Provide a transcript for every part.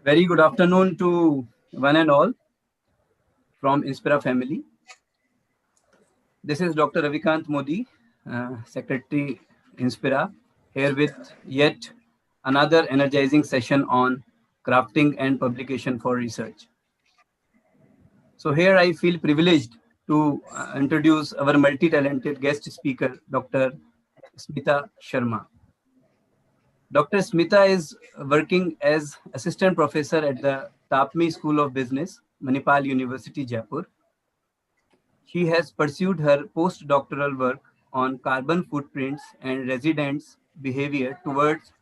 Very good afternoon to one and all from Inspira family. This is Dr. Ravikant Modi, Secretary Inspira, here with yet another energizing session on crafting and publication for research. So here I feel privileged to introduce our multi-talented guest speaker, Dr. Smita Sharma. Dr. Smita is working as assistant professor at the Tapmi School of Business, Manipal University, Jaipur. She has pursued her postdoctoral work on carbon footprints and residents' behavior towards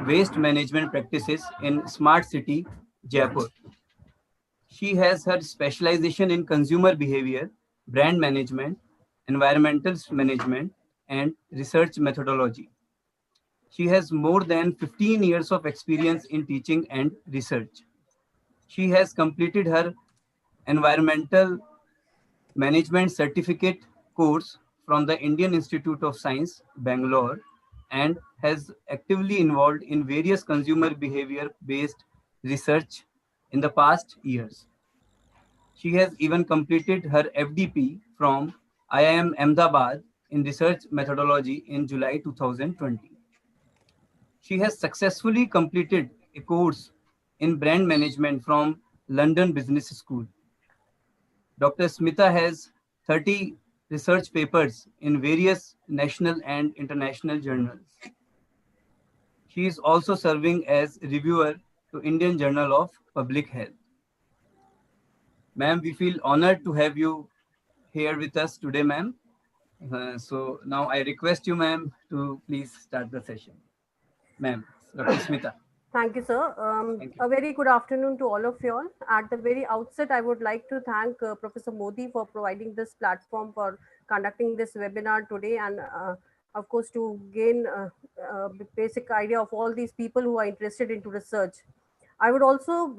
waste management practices in smart city, Jaipur. She has her specialization in consumer behavior, brand management, environmental management, and research methodology. She has more than 15 years of experience in teaching and research. She has completed her environmental management certificate course from the Indian Institute of Science, Bangalore, and has actively involved in various consumer behavior based research in the past years. She has even completed her FDP from IIM Ahmedabad in research methodology in July 2020. She has successfully completed a course in brand management from London Business School. Dr. Smita has 30 research papers in various national and international journals. She is also serving as reviewer to Indian Journal of Public Health. Ma'am, we feel honored to have you here with us today, ma'am. So now I request you, ma'am, to please start the session. Ma'am, Dr. Smita. Thank you, sir. Thank you. A very good afternoon to all of you all. At the very outset, I would like to thank Professor Modi for providing this platform for conducting this webinar today and, of course, to gain a basic idea of all these people who are interested into research. I would also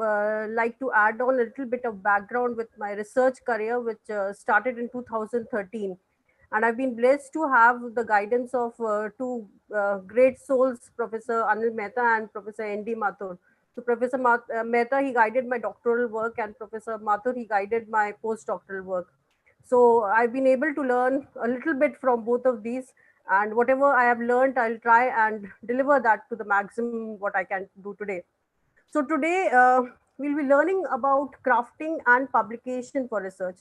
like to add on a little bit of background with my research career, which started in 2013. And I've been blessed to have the guidance of two great souls, Professor Anil Mehta and Professor N.D. Mathur. So Professor Mehta, he guided my doctoral work, and Professor Mathur, he guided my postdoctoral work. So I've been able to learn a little bit from both of these, and whatever I have learned, I'll try and deliver that to the maximum what I can do today. So today we'll be learning about crafting and publication for research.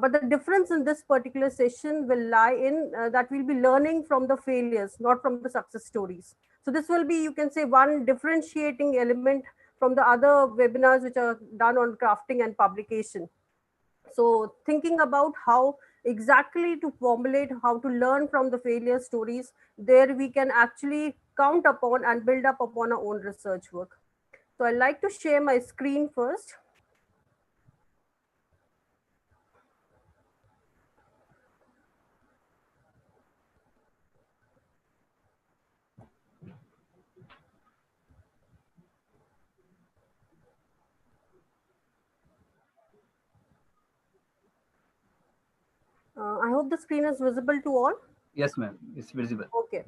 But the difference in this particular session will lie in that we'll be learning from the failures, not from the success stories. So this will be, you can say, one differentiating element from the other webinars which are done on crafting and publication. So thinking about how exactly to formulate, how to learn from the failure stories, there we can actually count upon and build up upon our own research work. So I'd like to share my screen first. I hope the screen is visible to all. Yes, ma'am. It's visible. Okay.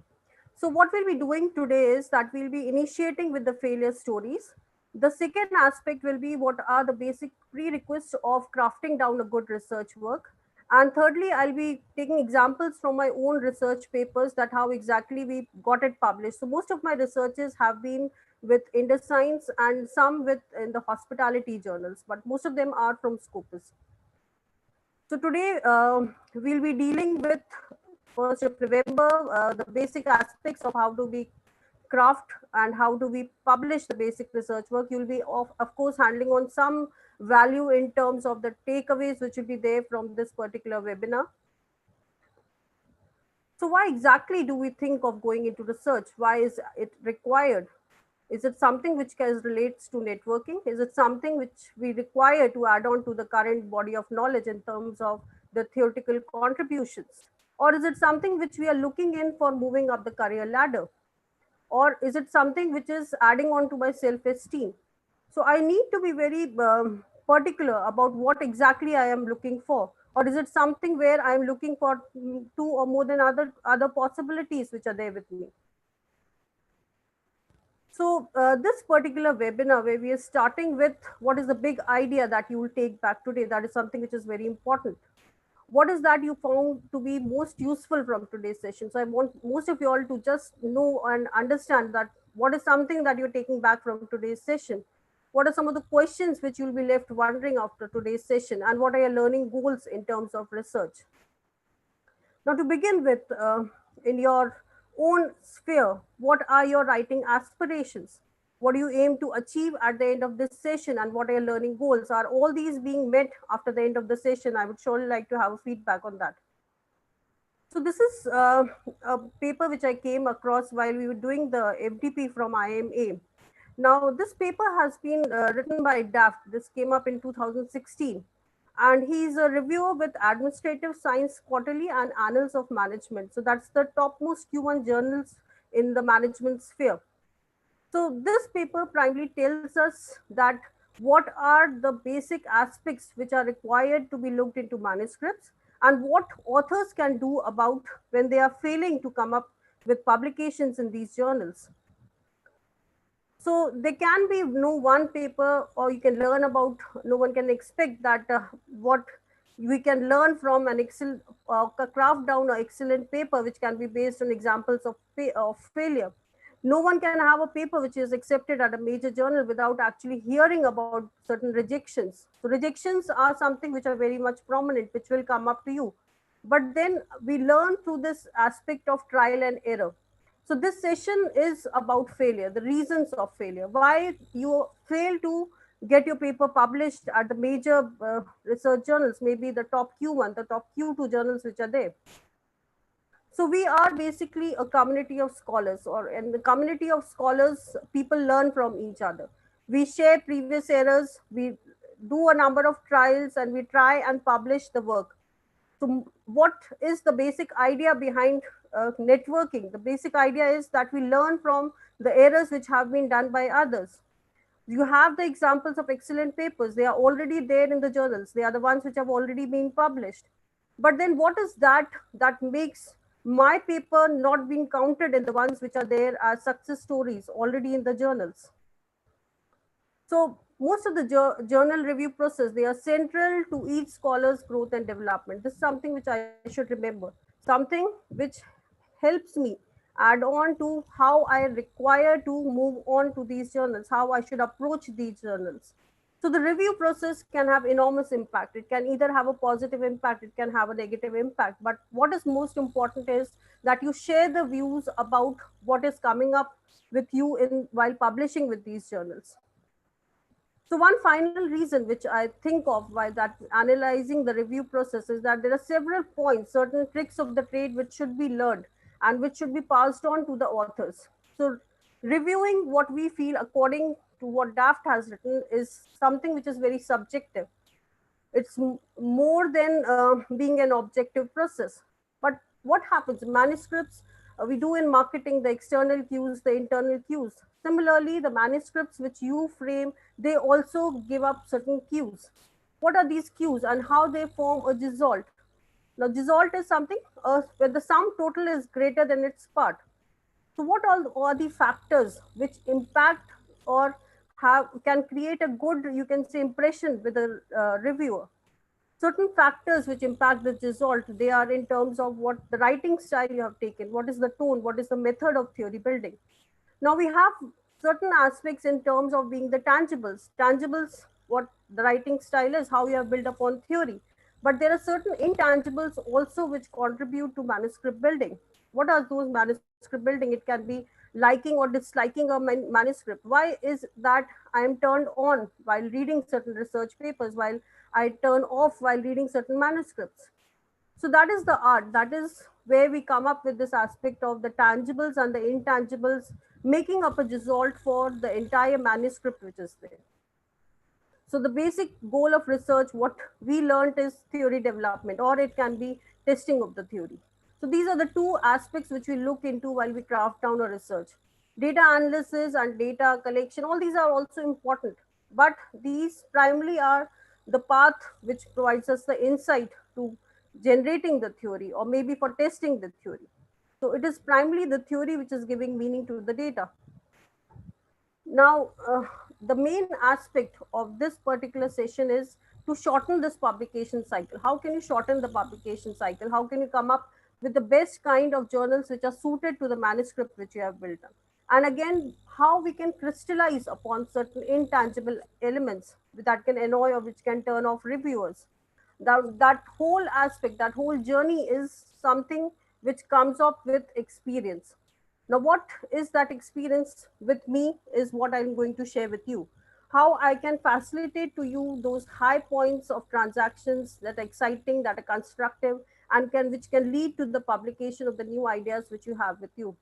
So what we'll be doing today is that we'll be initiating with the failure stories. The second aspect will be what are the basic prerequisites of crafting down a good research work. And thirdly, I'll be taking examples from my own research papers that how exactly we got it published. So most of my researches have been with InterScience and some with in the hospitality journals, but most of them are from Scopus. So today we'll be dealing with 1st of November, the basic aspects of how do we craft and how do we publish the basic research work. You'll be of course handling on some value in terms of the takeaways which will be there from this particular webinar. So why exactly do we think of going into research? Why is it required? Is it something which relates to networking? Is it something which we require to add on to the current body of knowledge in terms of the theoretical contributions? Or is it something which we are looking in for moving up the career ladder? Or is it something which is adding on to my self-esteem? So I need to be very particular about what exactly I am looking for. Or is it something where I'm looking for two or more than other possibilities which are there with me? This particular webinar, where we are starting with what is the big idea that you will take back today, that is something which is very important. What is that you found to be most useful from today's session? So I want most of you all to just know and understand that what is something that you're taking back from today's session. What are some of the questions which you'll be left wondering after today's session, and what are your learning goals in terms of research? Now, to begin with, in your own sphere, what are your writing aspirations? What do you aim to achieve at the end of this session, and what are your learning goals? Are all these being met after the end of the session? I would surely like to have a feedback on that. So this is a paper which I came across while we were doing the FDP from IMA. Now, this paper has been written by Daft. This came up in 2016. And he's a reviewer with Administrative Science Quarterly and Annals of Management. So that's the topmost Q1 journals in the management sphere. So this paper primarily tells us that what are the basic aspects which are required to be looked into manuscripts, and what authors can do about when they are failing to come up with publications in these journals. So there can be no one paper, or you can learn about, no one can expect that what we can learn from an excel craft down an excellent paper which can be based on examples of failure. No one can have a paper which is accepted at a major journal without actually hearing about certain rejections. So rejections are something which are very much prominent, which will come up to you. But then we learn through this aspect of trial and error. So this session is about failure, the reasons of failure, why you fail to get your paper published at the major research journals, maybe the top Q1, the top Q2 journals which are there. So we are basically a community of scholars, or in the community of scholars, people learn from each other. We share previous errors, we do a number of trials, and we try and publish the work. So what is the basic idea behind networking? The basic idea is that we learn from the errors which have been done by others. You have the examples of excellent papers. They are already there in the journals. They are the ones which have already been published. But then what is that that makes my paper not being counted in the ones which are there as success stories already in the journals? So most of the journal review process, they are central to each scholar's growth and development. This is something which I should remember, something which helps me add on to how I require to move on to these journals, how I should approach these journals. So the review process can have enormous impact. It can either have a positive impact, it can have a negative impact. But what is most important is that you share the views about what is coming up with you in while publishing with these journals. So one final reason which I think of while that analyzing the review process is that there are several points, certain tricks of the trade which should be learned and which should be passed on to the authors. So reviewing what we feel according to what Daft has written is something which is very subjective. It's more than being an objective process. But what happens? Manuscripts, we do in marketing the external cues, the internal cues. Similarly, the manuscripts which you frame, they also give up certain cues. What are these cues and how they form a result? Now, result is something where the sum total is greater than its part. So what all are the factors which impact or have can create a good, you can say, impression with a reviewer? Certain factors which impact the result, they are in terms of what the writing style you have taken, what is the tone, what is the method of theory building. Now we have certain aspects in terms of being the tangibles, what the writing style is, how you have built upon theory. But there are certain intangibles also which contribute to manuscript building. What are those manuscript building? It can be liking or disliking a manuscript. Why is that I am turned on while reading certain research papers, while I turn off while reading certain manuscripts? So that is the art. That is where we come up with this aspect of the tangibles and the intangibles making up a result for the entire manuscript which is there. So the basic goal of research, what we learned is theory development, or it can be testing of the theory. So these are the two aspects which we look into while we craft down a research. Data analysis and data collection, all these are also important, but these primarily are the path which provides us the insight to generating the theory, or maybe for testing the theory. So it is primarily the theory which is giving meaning to the data. Now, the main aspect of this particular session is to shorten this publication cycle. How can you shorten the publication cycle? How can you come up with the best kind of journals which are suited to the manuscript which you have built up? And again, how we can crystallize upon certain intangible elements that can annoy or which can turn off reviewers. That whole aspect, that whole journey is something which comes up with experience. Now, what is that experience with me is what I'm going to share with you. How I can facilitate to you those high points of transactions that are exciting, that are constructive, and can which can lead to the publication of the new ideas which you have with you.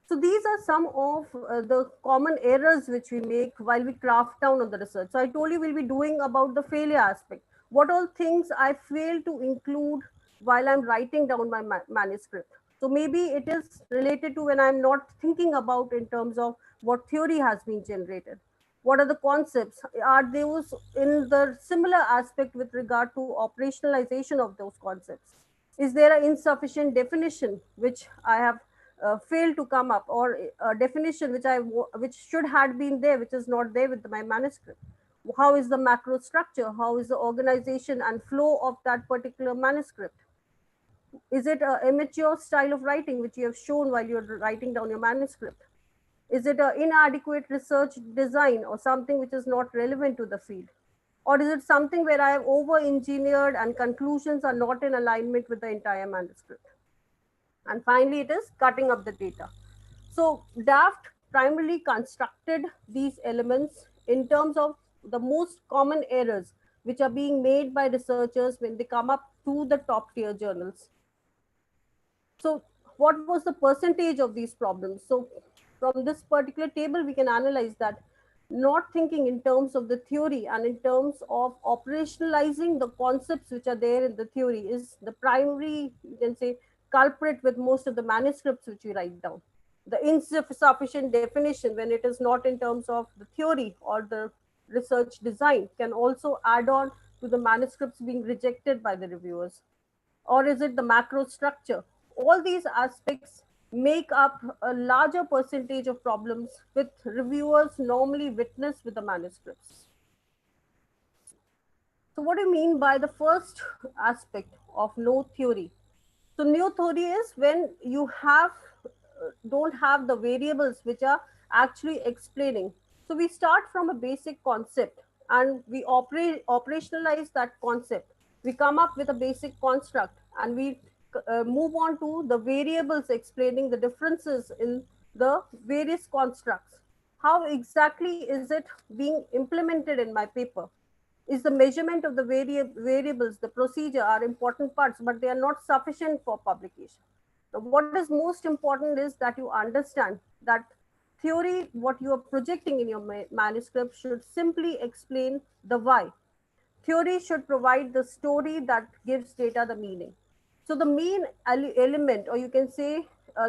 So these are some of the common errors which we make while we craft down on the research. So I told you we'll be doing about the failure aspect. What all things I fail to include while I'm writing down my manuscript. So maybe it is related to when I'm not thinking about in terms of what theory has been generated. What are the concepts? Are those in the similar aspect with regard to operationalization of those concepts? Is there an insufficient definition which I have failed to come up, or a definition which should have been there, which is not there with my manuscript? How is the macro structure? How is the organization and flow of that particular manuscript? Is it an immature style of writing which you have shown while you're writing down your manuscript? Is it an inadequate research design or something which is not relevant to the field? Or is it something where I have over engineered and conclusions are not in alignment with the entire manuscript? And finally, it is cutting up the data. So DAFT primarily constructed these elements in terms of the most common errors which are being made by researchers when they come up to the top tier journals. So what was the percentage of these problems? So from this particular table, we can analyze that not thinking in terms of the theory and in terms of operationalizing the concepts which are there in the theory is the primary, you can say, culprit with most of the manuscripts which we write down. The insufficient definition, when it is not in terms of the theory or the research design, can also add on to the manuscripts being rejected by the reviewers. Or is it the macro structure? All these aspects make up a larger percentage of problems with reviewers normally witness with the manuscripts. So what do you mean by the first aspect of no theory? So no theory is when you have don't have the variables which are actually explaining. So we start from a basic concept and we operationalize that concept. We come up with a basic construct and we move on to the variables explaining the differences in the various constructs. How exactly is it being implemented in my paper? Is the measurement of the variables, the procedure are important parts, but they are not sufficient for publication. Now, what is most important is that you understand that theory, what you are projecting in your manuscript, should simply explain the why. Theory should provide the story that gives data the meaning. So the main element, or you can say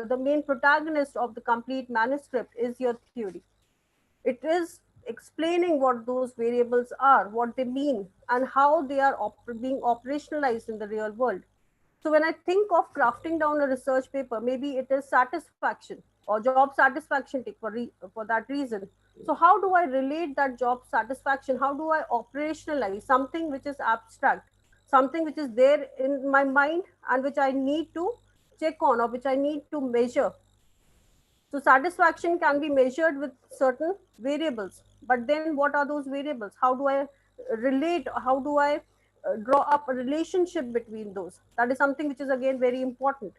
the main protagonist of the complete manuscript is your theory. It is explaining what those variables are, what they mean, and how they are being operationalized in the real world. So when I think of crafting down a research paper, maybe it is satisfaction or job satisfaction for that reason. So how do I relate that job satisfaction? How do I operationalize something which is abstract, something which is there in my mind and which I need to check on or which I need to measure? So satisfaction can be measured with certain variables, but then what are those variables? How do I relate? How do I draw up a relationship between those? That is something which is again very important.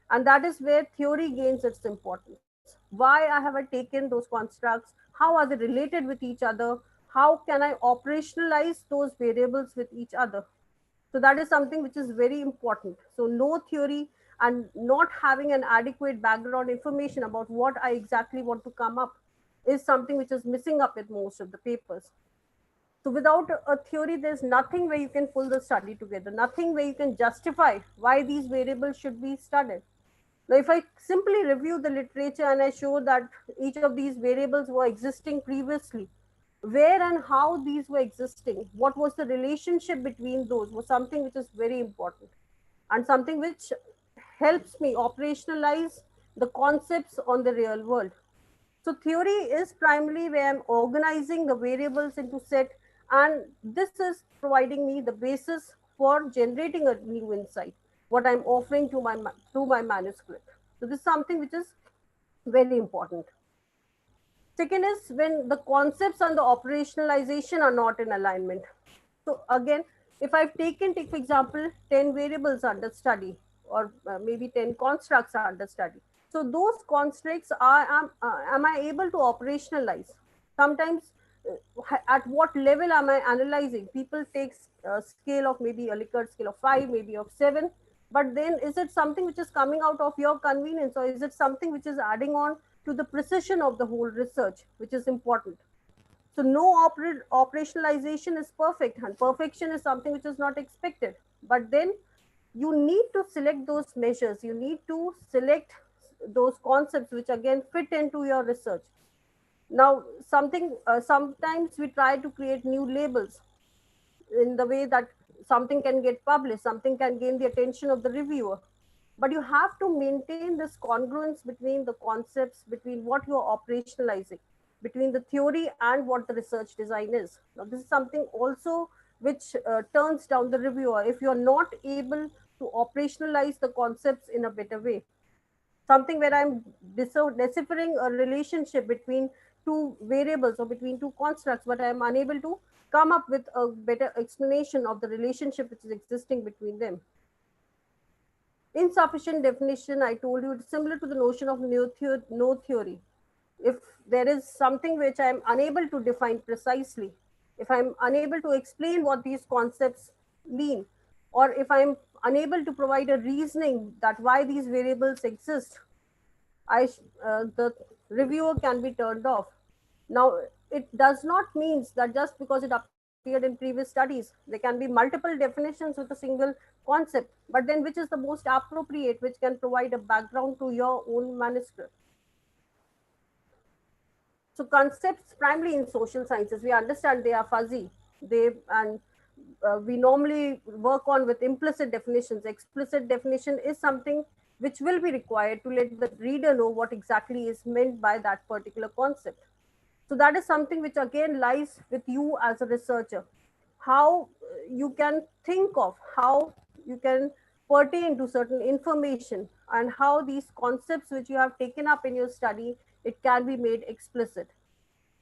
And that is where theory gains its importance. Why I have I taken those constructs? How are they related with each other? How can I operationalize those variables with each other? So that is something which is very important. So no theory and not having an adequate background information about what I exactly want to come up is something which is missing up with most of the papers. So without a theory, there's nothing where you can pull the study together, nothing where you can justify why these variables should be studied. Now, if I simply review the literature and I show that each of these variables were existing previously, where and how these were existing, what was the relationship between those, was something which is very important and something which helps me operationalize the concepts on the real world. So theory is primarily where I'm organizing the variables into set, and this is providing me the basis for generating a new insight, what I'm offering to through my manuscript. So this is something which is very important. Second is when the concepts and the operationalization are not in alignment. So again, if I've take for example, 10 variables under study, or maybe 10 constructs under study. So those constructs am I able to operationalize? Sometimes at what level am I analyzing? People take a scale of maybe a Likert scale of 5, maybe of 7, but then is it something which is coming out of your convenience, or is it something which is adding on to the precision of the whole research, which is important? So no operationalization is perfect, and perfection is something which is not expected. But then you need to select those measures. You need to select those concepts which again fit into your research. Now, sometimes we try to create new labels in the way that something can get published, something can gain the attention of the reviewer. But you have to maintain this congruence between the concepts, between what you are operationalizing, between the theory and what the research design is. Now, this is something also which turns down the reviewer if you are not able to operationalize the concepts in a better way. Something where I'm deciphering a relationship between two variables or between two constructs, but I'm unable to come up with a better explanation of the relationship which is existing between them. Insufficient definition, I told you, it's similar to the notion of no theory. If there is something which I'm unable to define precisely, if I'm unable to explain what these concepts mean, or if I'm unable to provide a reasoning that why these variables exist, the reviewer can be turned off. Now, it does not mean that just because it appeared in previous studies, there can be multiple definitions with a single concept, but then which is the most appropriate, which can provide a background to your own manuscript. So concepts primarily in social sciences, we understand they are fuzzy. We normally work on with implicit definitions. Explicit definition is something which will be required to let the reader know what exactly is meant by that particular concept. So that is something which again lies with you as a researcher. How you can think of how you can pertain to certain information, and how these concepts which you have taken up in your study, it can be made explicit.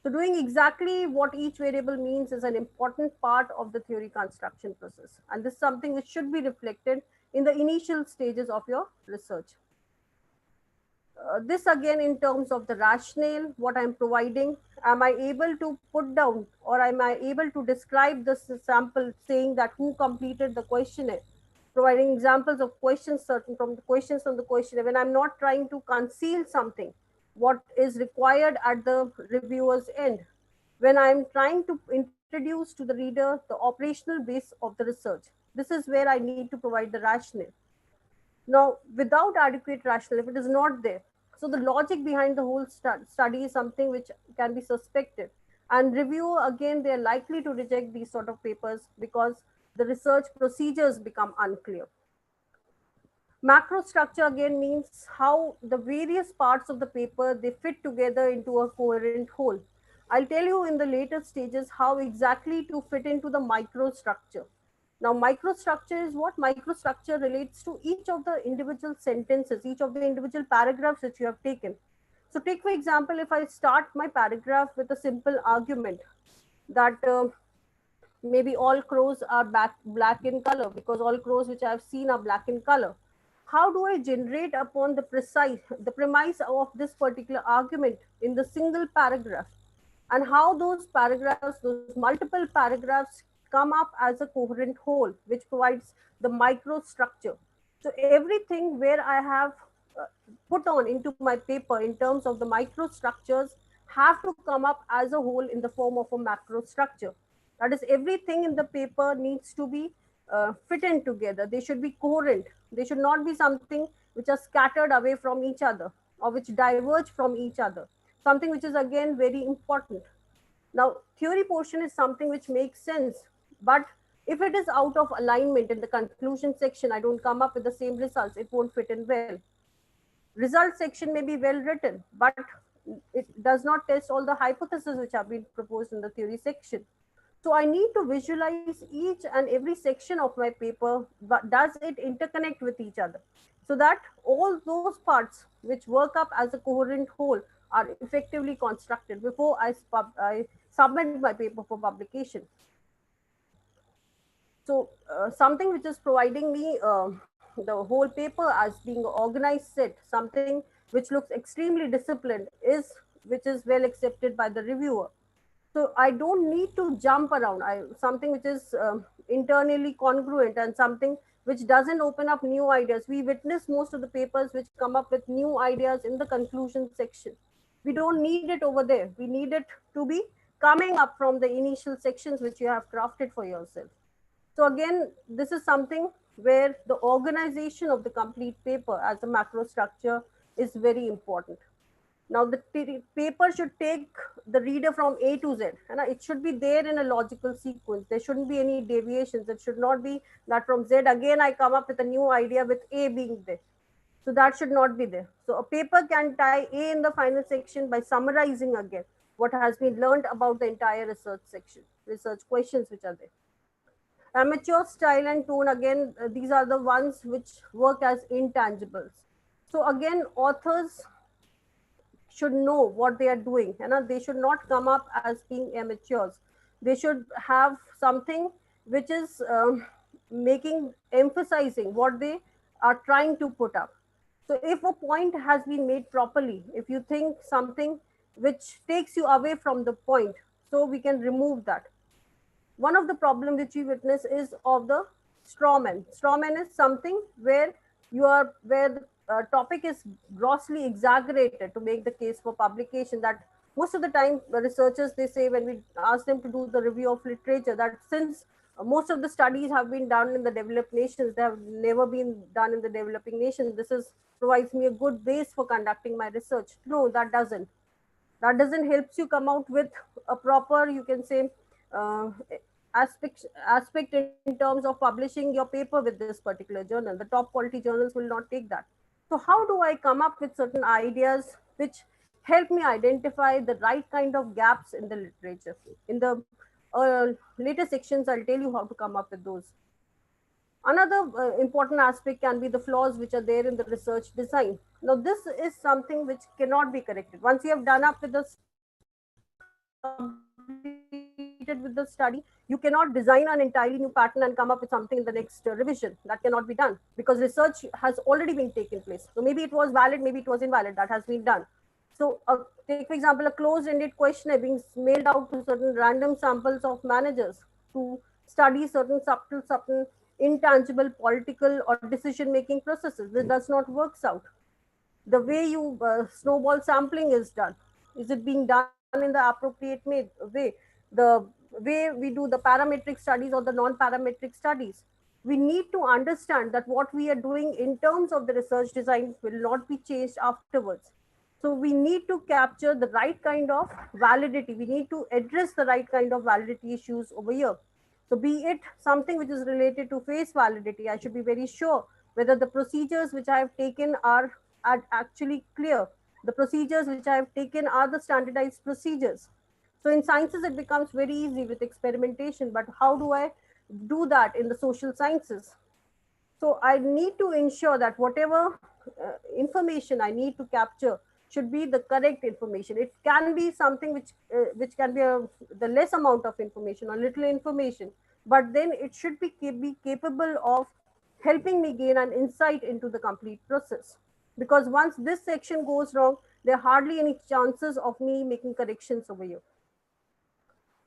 So doing exactly what each variable means is an important part of the theory construction process. And this is something which should be reflected in the initial stages of your research. This again in terms of the rationale, what I'm providing, am I able to put down, or am I able to describe this sample saying that who completed the questionnaire, providing examples of questions, certain from the questions from the questionnaire, when I'm not trying to conceal something, what is required at the reviewer's end, when I'm trying to introduce to the reader the operational base of the research. This is where I need to provide the rationale. Now, without adequate rationale, if it is not there, so the logic behind the whole study is something which can be suspected. And reviewer, again, they are likely to reject these sort of papers because the research procedures become unclear. Macro structure again means how the various parts of the paper they fit together into a coherent whole. I'll tell you in the later stages how exactly to fit into the microstructure. Now, microstructure is what? Microstructure relates to each of the individual sentences, each of the individual paragraphs that you have taken. So, take for example, if I start my paragraph with a simple argument that maybe all crows are black in color because all crows which I have seen are black in color. How do I generate upon the premise of this particular argument in the single paragraph, and how those paragraphs, those multiple paragraphs come up as a coherent whole, which provides the microstructure. So everything where I have uh, put on into my paper in terms of the microstructures have to come up as a whole in the form of a macro structure. That is, everything in the paper needs to be fit in together. They should be coherent. They should not be something which are scattered away from each other or which diverge from each other. Something which is again very important. Now, theory portion is something which makes sense, but if it is out of alignment in the conclusion section, I don't come up with the same results, it won't fit in well. Result section may be well written, but it does not test all the hypotheses which have been proposed in the theory section. So I need to visualize each and every section of my paper, but does it interconnect with each other? So that all those parts which work up as a coherent whole are effectively constructed before I submit my paper for publication. So something which is providing me the whole paper as being organized set, something which looks extremely disciplined, is which is well accepted by the reviewer. So I don't need to jump around. Something which is internally congruent and something which doesn't open up new ideas. We witness most of the papers which come up with new ideas in the conclusion section. We don't need it over there. We need it to be coming up from the initial sections which you have crafted for yourself. So again, this is something where the organization of the complete paper as a macro structure is very important. Now, the paper should take the reader from A to Z, and it should be there in a logical sequence. There shouldn't be any deviations. It should not be that from Z again I come up with a new idea with A being there. So that should not be there. So a paper can tie A in the final section by summarizing again what has been learned about the entire research section, research questions which are there. Amateur style and tone, again, these are the ones which work as intangibles. So again, authors should know what they are doing, and they should not come up as being amateurs. They should have something which is making emphasizing what they are trying to put up. So if a point has been made properly, if you think something which takes you away from the point, so we can remove that. One of the problem which we witness is of the straw man. Straw man is something where where the topic is grossly exaggerated to make the case for publication. That most of the time the researchers, they say when we ask them to do the review of literature, that since most of the studies have been done in the developed nations, they have never been done in the developing nations. This is provides me a good base for conducting my research. No, that doesn't. That doesn't helps you come out with a proper, you can say, uh, aspect in terms of publishing your paper with this particular journal. The top quality journals will not take that. So how do I come up with certain ideas which help me identify the right kind of gaps in the literature? In the later sections, I'll tell you how to come up with those. Another important aspect can be the flaws which are there in the research design. Now, this is something which cannot be corrected. Once you have done up with the completed with the study, you cannot design an entirely new pattern and come up with something in the next revision. That cannot be done because research has already been taken place. So maybe it was valid, maybe it was invalid. That has been done. So, take for example a closed-ended questionnaire being mailed out to certain random samples of managers to study certain subtle, intangible political or decision-making processes. This does not works out. The way you snowball sampling is done, is it being done in the appropriate way? The way we do the parametric studies or the non-parametric studies, we need to understand that what we are doing in terms of the research design will not be changed afterwards. So we need to capture the right kind of validity. We need to address the right kind of validity issues over here. So be it something which is related to face validity, I should be very sure whether the procedures which I have taken are actually clear. The procedures which I have taken are the standardized procedures. So in sciences, it becomes very easy with experimentation, but how do I do that in the social sciences? So I need to ensure that whatever information I need to capture should be the correct information. It can be something which can be the less amount of information or little information, but then it should be capable of helping me gain an insight into the complete process. Because once this section goes wrong, there are hardly any chances of me making corrections over here.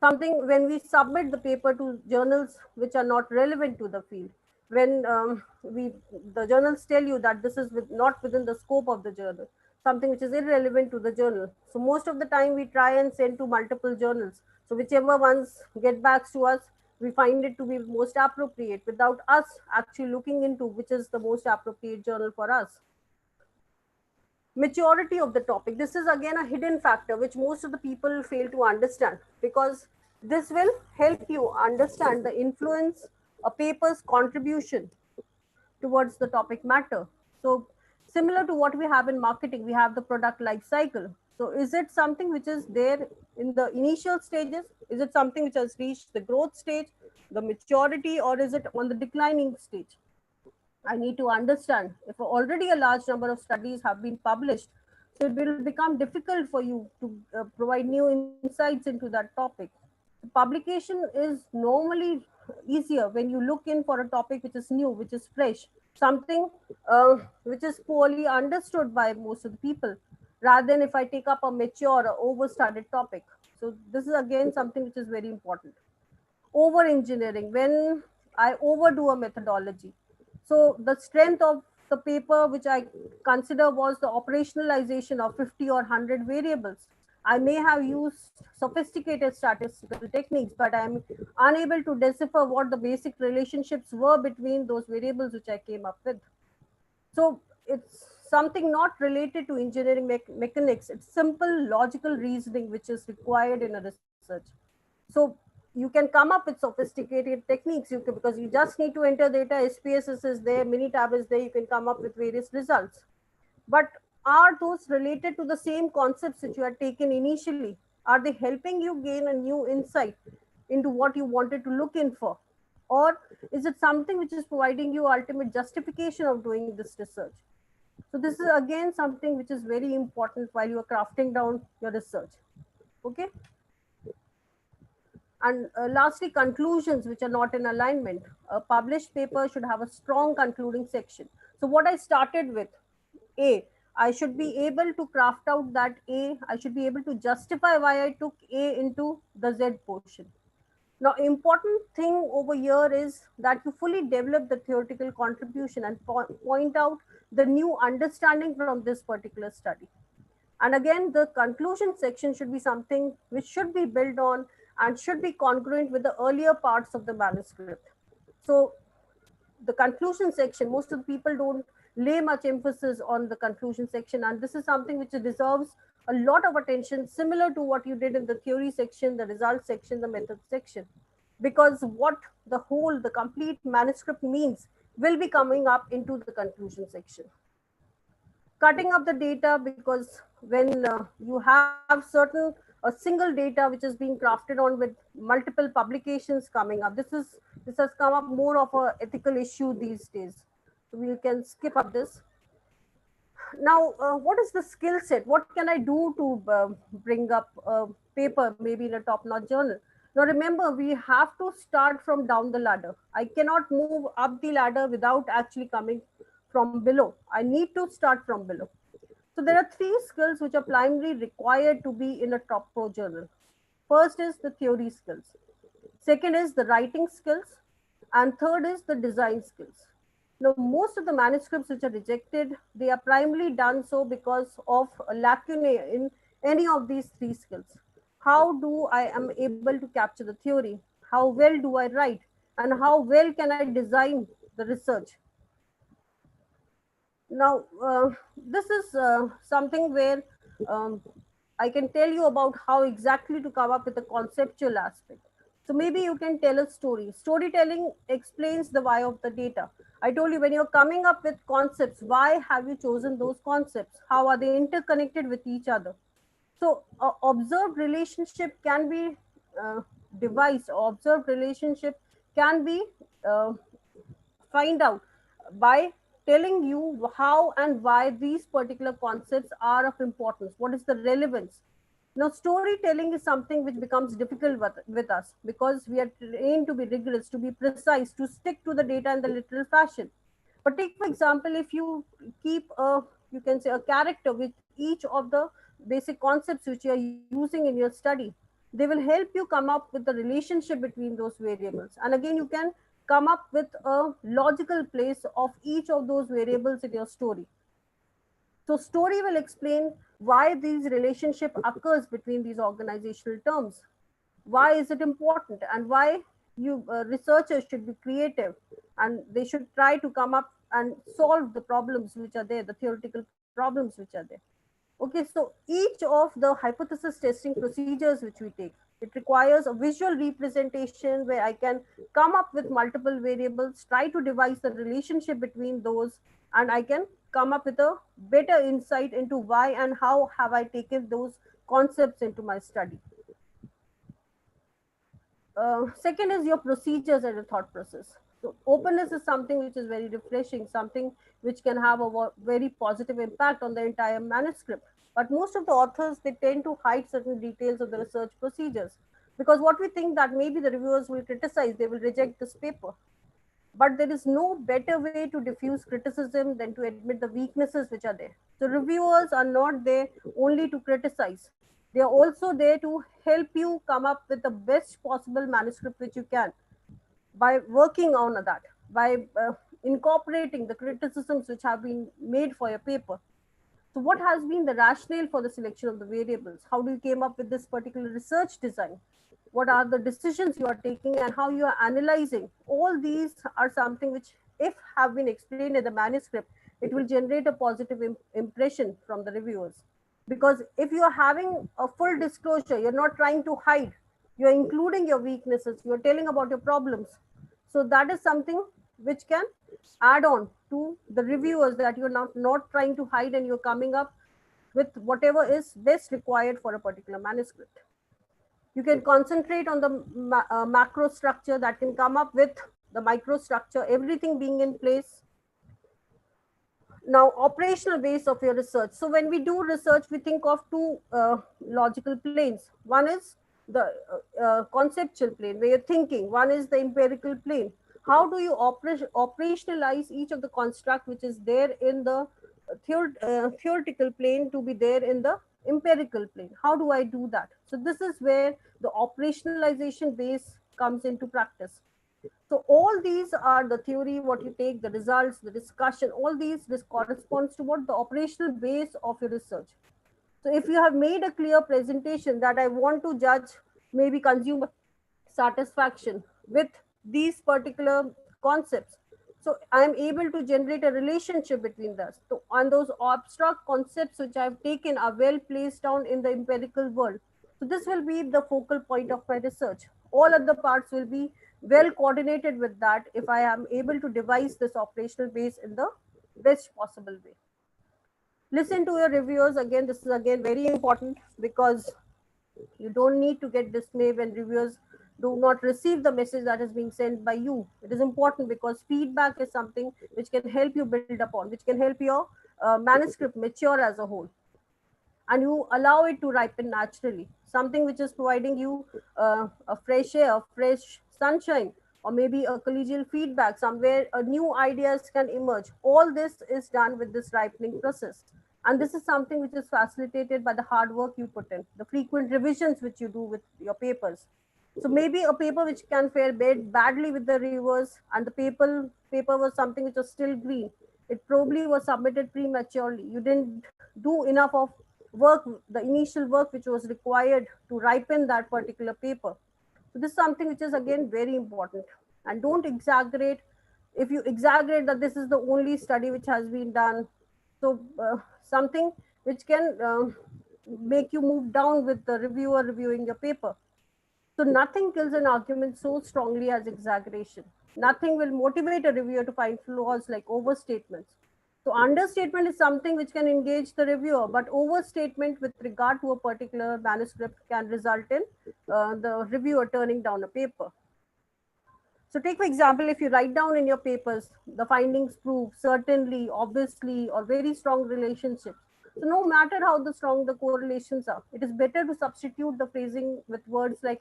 Something when we submit the paper to journals which are not relevant to the field, when the journals tell you that this is not within the scope of the journal, something which is irrelevant to the journal, so most of the time we try and send to multiple journals. So whichever ones get back to us, we find it to be most appropriate without us actually looking into which is the most appropriate journal for us. Maturity of the topic, this is again a hidden factor which most of the people fail to understand, because this will help you understand the influence a paper's contribution towards the topic matter. So similar to what we have in marketing, we have the product life cycle. So is it something which is there in the initial stages? Is it something which has reached the growth stage, the maturity, or is it on the declining stage? I need to understand if already a large number of studies have been published, so it will become difficult for you to provide new insights into that topic. Publication is normally easier when you look in for a topic which is new, which is fresh, something which is poorly understood by most of the people, rather than if I take up a mature or over-studied topic. So this is again something which is very important. Over engineering, when I overdo a methodology. So the strength of the paper, which I consider was the operationalization of 50 or 100 variables. I may have used sophisticated statistical techniques, but I'm unable to decipher what the basic relationships were between those variables which I came up with. So it's something not related to engineering mechanics. It's simple logical reasoning which is required in a research. So you can come up with sophisticated techniques. You can, because you just need to enter data. SPSS is there, Minitab is there. You can come up with various results. But are those related to the same concepts which you had taken initially? Are they helping you gain a new insight into what you wanted to look in for? Or is it something which is providing you ultimate justification of doing this research? So this is again something which is very important while you are crafting down your research. Okay. And lastly, conclusions which are not in alignment. A published paper should have a strong concluding section. So what I started with, A, I should be able to craft out that A. I should be able to justify why I took A into the Z portion. Now, important thing over here is that you fully develop the theoretical contribution and point out the new understanding from this particular study. And again, the conclusion section should be something which should be built on and should be congruent with the earlier parts of the manuscript. So the conclusion section, most of the people don't lay much emphasis on the conclusion section, and this is something which deserves a lot of attention, similar to what you did in the theory section, the results section, the method section, because what the complete manuscript means will be coming up into the conclusion section. Cutting up the data, because when you have certain a single data which is being crafted on with multiple publications coming up, this has come up more of a ethical issue these days. So we can skip up this. Now, what is the skill set? What can I do to bring up a paper, maybe in a top-notch journal? Now, remember, we have to start from down the ladder. I cannot move up the ladder without actually coming from below. I need to start from below. So there are three skills which are primarily required to be in a top pro journal. First is the theory skills. Second is the writing skills. And third is the design skills. Now, most of the manuscripts which are rejected, they are primarily done so because of a lacunae in any of these three skills. How do I am able to capture the theory? How well do I write? And how well can I design the research? Now, this is something where um, I can tell you about how exactly to come up with a conceptual aspect. So maybe you can tell a story. Storytelling explains the why of the data. I told you, when you're coming up with concepts, why have you chosen those concepts? How are they interconnected with each other? So observed relationship can be uh, devised, or observed relationship can be uh, find out by telling you how and why these particular concepts are of importance. What is the relevance? Now, storytelling is something which becomes difficult with us because we are trained to be rigorous, to be precise, to stick to the data in the literal fashion. But take, for example, if you keep a, you can say, a character with each of the basic concepts which you are using in your study, they will help you come up with the relationship between those variables. And again, you can come up with a logical place of each of those variables in your story. So story will explain why these relationship occurs between these organizational terms. Why is it important, and why you researchers should be creative and they should try to come up and solve the problems which are there, the theoretical problems which are there. Okay, so each of the hypothesis testing procedures which we take, it requires a visual representation where I can come up with multiple variables, try to devise the relationship between those, and I can come up with a better insight into why and how have I taken those concepts into my study. Second is your procedures and your thought process. So openness is something which is very refreshing, something which can have a very positive impact on the entire manuscript. But most of the authors, they tend to hide certain details of the research procedures, because what we think that maybe the reviewers will criticize, they will reject this paper. But there is no better way to diffuse criticism than to admit the weaknesses which are there. So reviewers are not there only to criticize. They are also there to help you come up with the best possible manuscript which you can, by working on that, by incorporating the criticisms which have been made for your paper. So what has been the rationale for the selection of the variables? How do you came up with this particular research design? What are the decisions you are taking and how you are analyzing? All these are something which, if have been explained in the manuscript, it will generate a positive impression from the reviewers. Because if you are having a full disclosure, you're not trying to hide, you're including your weaknesses, you're telling about your problems. So that is something which can add on to the reviewers, that you're not trying to hide and you're coming up with whatever is best required for a particular manuscript. You can concentrate on the macro structure that can come up with the microstructure, everything being in place. Now, operational base of your research. So when we do research, we think of two logical planes. One is the conceptual plane where you're thinking. One is the empirical plane. How do you operationalize each of the construct which is there in the theoretical plane to be there in the empirical plane? How do I do that? So this is where the operationalization base comes into practice. So all these are the theory, what you take, the results, the discussion, all these, this corresponds to what the operational base of your research. So if you have made a clear presentation that I want to judge maybe consumer satisfaction with these particular concepts, so I am able to generate a relationship between those. So, and those abstract concepts which I have taken are well placed down in the empirical world. So this will be the focal point of my research. All other parts will be well coordinated with that if I am able to devise this operational base in the best possible way. Listen to your reviewers. Again, this is again very important, because you don't need to get dismayed when reviewers do not receive the message that is being sent by you. It is important because feedback is something which can help you build upon, which can help your manuscript mature as a whole, and you allow it to ripen naturally. Something which is providing you a fresh air, fresh sunshine, or maybe a collegial feedback, somewhere new ideas can emerge. All this is done with this ripening process. And this is something which is facilitated by the hard work you put in, the frequent revisions which you do with your papers. So maybe a paper which can fare badly with the reviewers, and the paper was something which was still green. It probably was submitted prematurely. You didn't do enough of work, the initial work which was required to ripen that particular paper. So this is something which is again very important. And don't exaggerate. If you exaggerate that this is the only study which has been done, so something which can make you move down with the reviewer reviewing your paper. So nothing kills an argument so strongly as exaggeration. Nothing will motivate a reviewer to find flaws like overstatements. So understatement is something which can engage the reviewer, but overstatement with regard to a particular manuscript can result in the reviewer turning down a paper. So take for example, if you write down in your papers, the findings prove certainly, obviously, or very strong relationships. So no matter how the strong the correlations are, it is better to substitute the phrasing with words like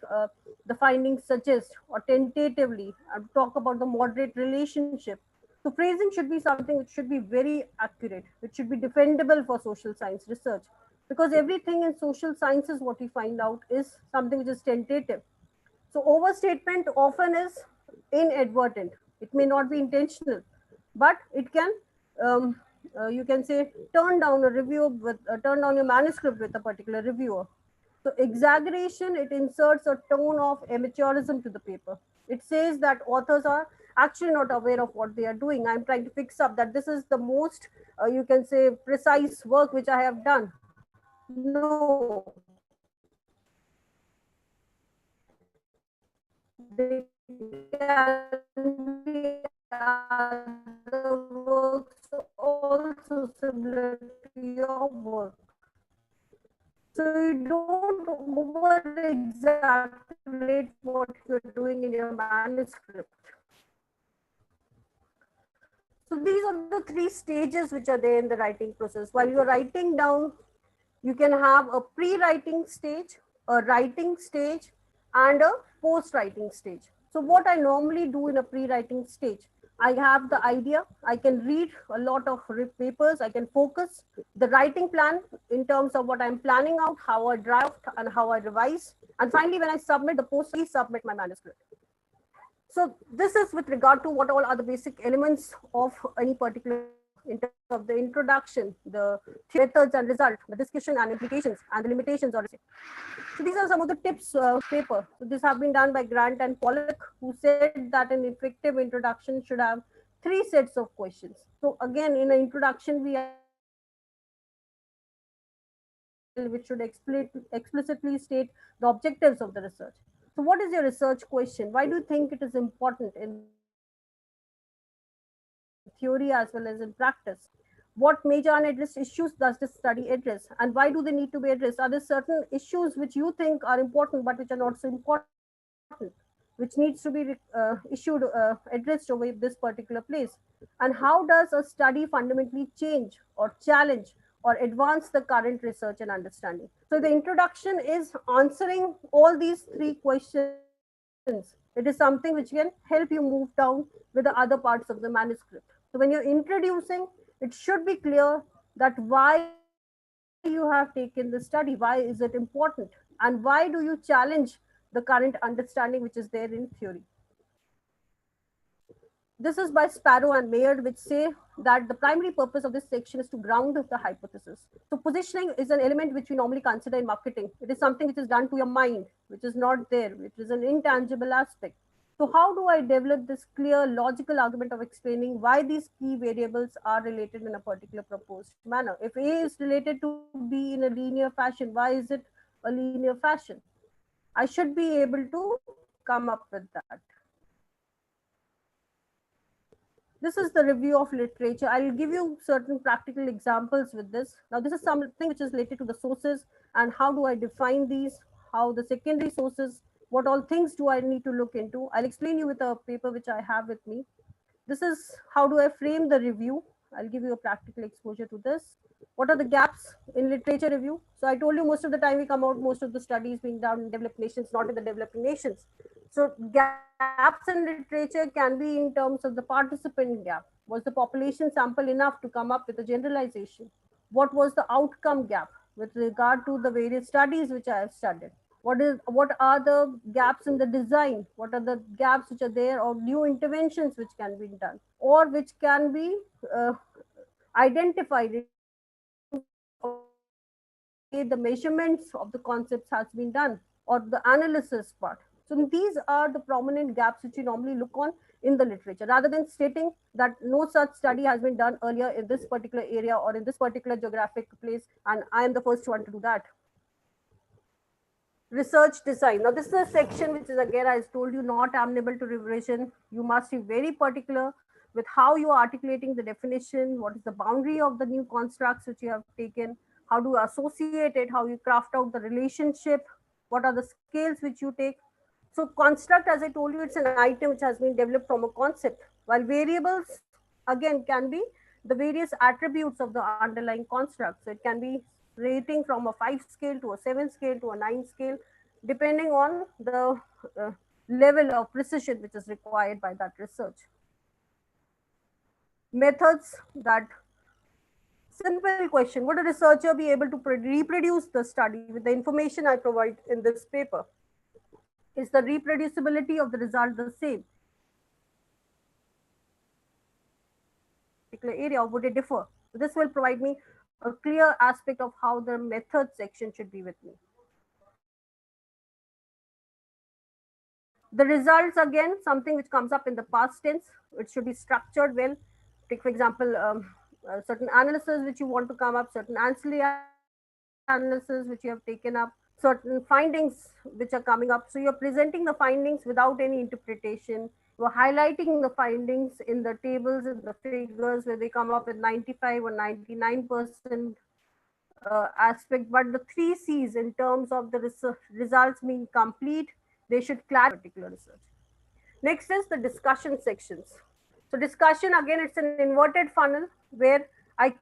the findings suggest or tentatively, and talk about the moderate relationship. So phrasing should be something which should be very accurate, which should be defendable for social science research, because everything in social sciences, what we find out, is something which is tentative. So overstatement often is inadvertent. It may not be intentional, but it can, um, you can say, turn down a review with turn down your manuscript with a particular reviewer. So exaggeration, it inserts a tone of amateurism to the paper. It says that authors are actually not aware of what they are doing. I'm trying to fix up that this is the most, you can say, precise work which I have done. No, they can be other works also which are similar to your work. So you don't over exaggerate what you're doing in your manuscript. So these are the three stages which are there in the writing process. While you're writing down, you can have a pre-writing stage, a writing stage, and a post-writing stage. So what I normally do in a pre-writing stage, I have the idea, I can read a lot of papers, I can focus the writing plan in terms of what I'm planning out, how I draft and how I revise. And finally, when I submit the post, submit my manuscript. So this is with regard to what all are the basic elements of any particular paper in terms of the introduction, the methods and result, the discussion and implications, and the limitations or so these are some of the tips paper. So this have been done by Grant and Pollock, who said that an effective introduction should have 3 sets of questions. So again, in an introduction, we have a question which should explicitly state the objectives of the research. So what is your research question? Why do you think it is important in theory as well as in practice? What major unaddressed issues does this study address, and why do they need to be addressed? Are there certain issues which you think are important but which are not so important, which needs to be issued addressed over this particular place? And how does a study fundamentally change or challenge or advance the current research and understanding? So the introduction is answering all these 3 questions. It is something which can help you move down with the other parts of the manuscript. So when you're introducing, it should be clear that why you have taken the study, why is it important, and why do you challenge the current understanding which is there in theory. This is by Sparrow and Mayer, which say that the primary purpose of this section is to ground the hypothesis. So positioning is an element which we normally consider in marketing. It is something which is done to your mind, which is not there, which is an intangible aspect. So how do I develop this clear logical argument of explaining why these key variables are related in a particular proposed manner? If A is related to B in a linear fashion, why is it a linear fashion? I should be able to come up with that. This is the review of literature. I'll give you certain practical examples with this. Now, this is something which is related to the sources and how do I define these, how the secondary sources, what all things do I need to look into. I'll explain you with a paper which I have with me. This is how do I frame the review. I'll give you a practical exposure to this. What are the gaps in literature review? So I told you most of the time we come out, most of the studies being done in developed nations, not in the developing nations. So gaps in literature can be in terms of the participant gap. Was the population sample enough to come up with a generalization? What was the outcome gap with regard to the various studies which I have studied? What are the gaps in the design? What are the gaps which are there or new interventions which can be done or which can be uh, identified in terms of the way the measurements of the concepts has been done or the analysis part. So these are the prominent gaps which you normally look on in the literature rather than stating that no such study has been done earlier in this particular area or in this particular geographic place and I am the first one to do that. Research design. Now, this is a section which is again, I told you, not amenable to revision. You must be very particular with how you are articulating the definition, what is the boundary of the new constructs which you have taken, how do you associate it, how you craft out the relationship, what are the scales which you take. So, construct, as I told you, it's an item which has been developed from a concept, while variables again can be the various attributes of the underlying construct. So, it can be rating from a 5 scale to a 7 scale to a 9 scale, depending on the uh, level of precision which is required by that research. Methods that simple question: would a researcher be able to reproduce the study with the information I provide in this paper? Is the reproducibility of the result the same in a particular area, or would it differ? So this will provide me a clear aspect of how the method section should be with me. The results, again, something which comes up in the past tense. It should be structured well. Take, for example, certain analysis which you want to come up, certain ancillary analysis which you have taken up, certain certain findings which are coming up. So you're presenting the findings without any interpretation. You're highlighting the findings in the tables and the figures where they come up with 95 or 99% aspect. But the three C's in terms of the results being complete, they should clarify particular research. Next is the discussion sections. So discussion, again, it's an inverted funnel where I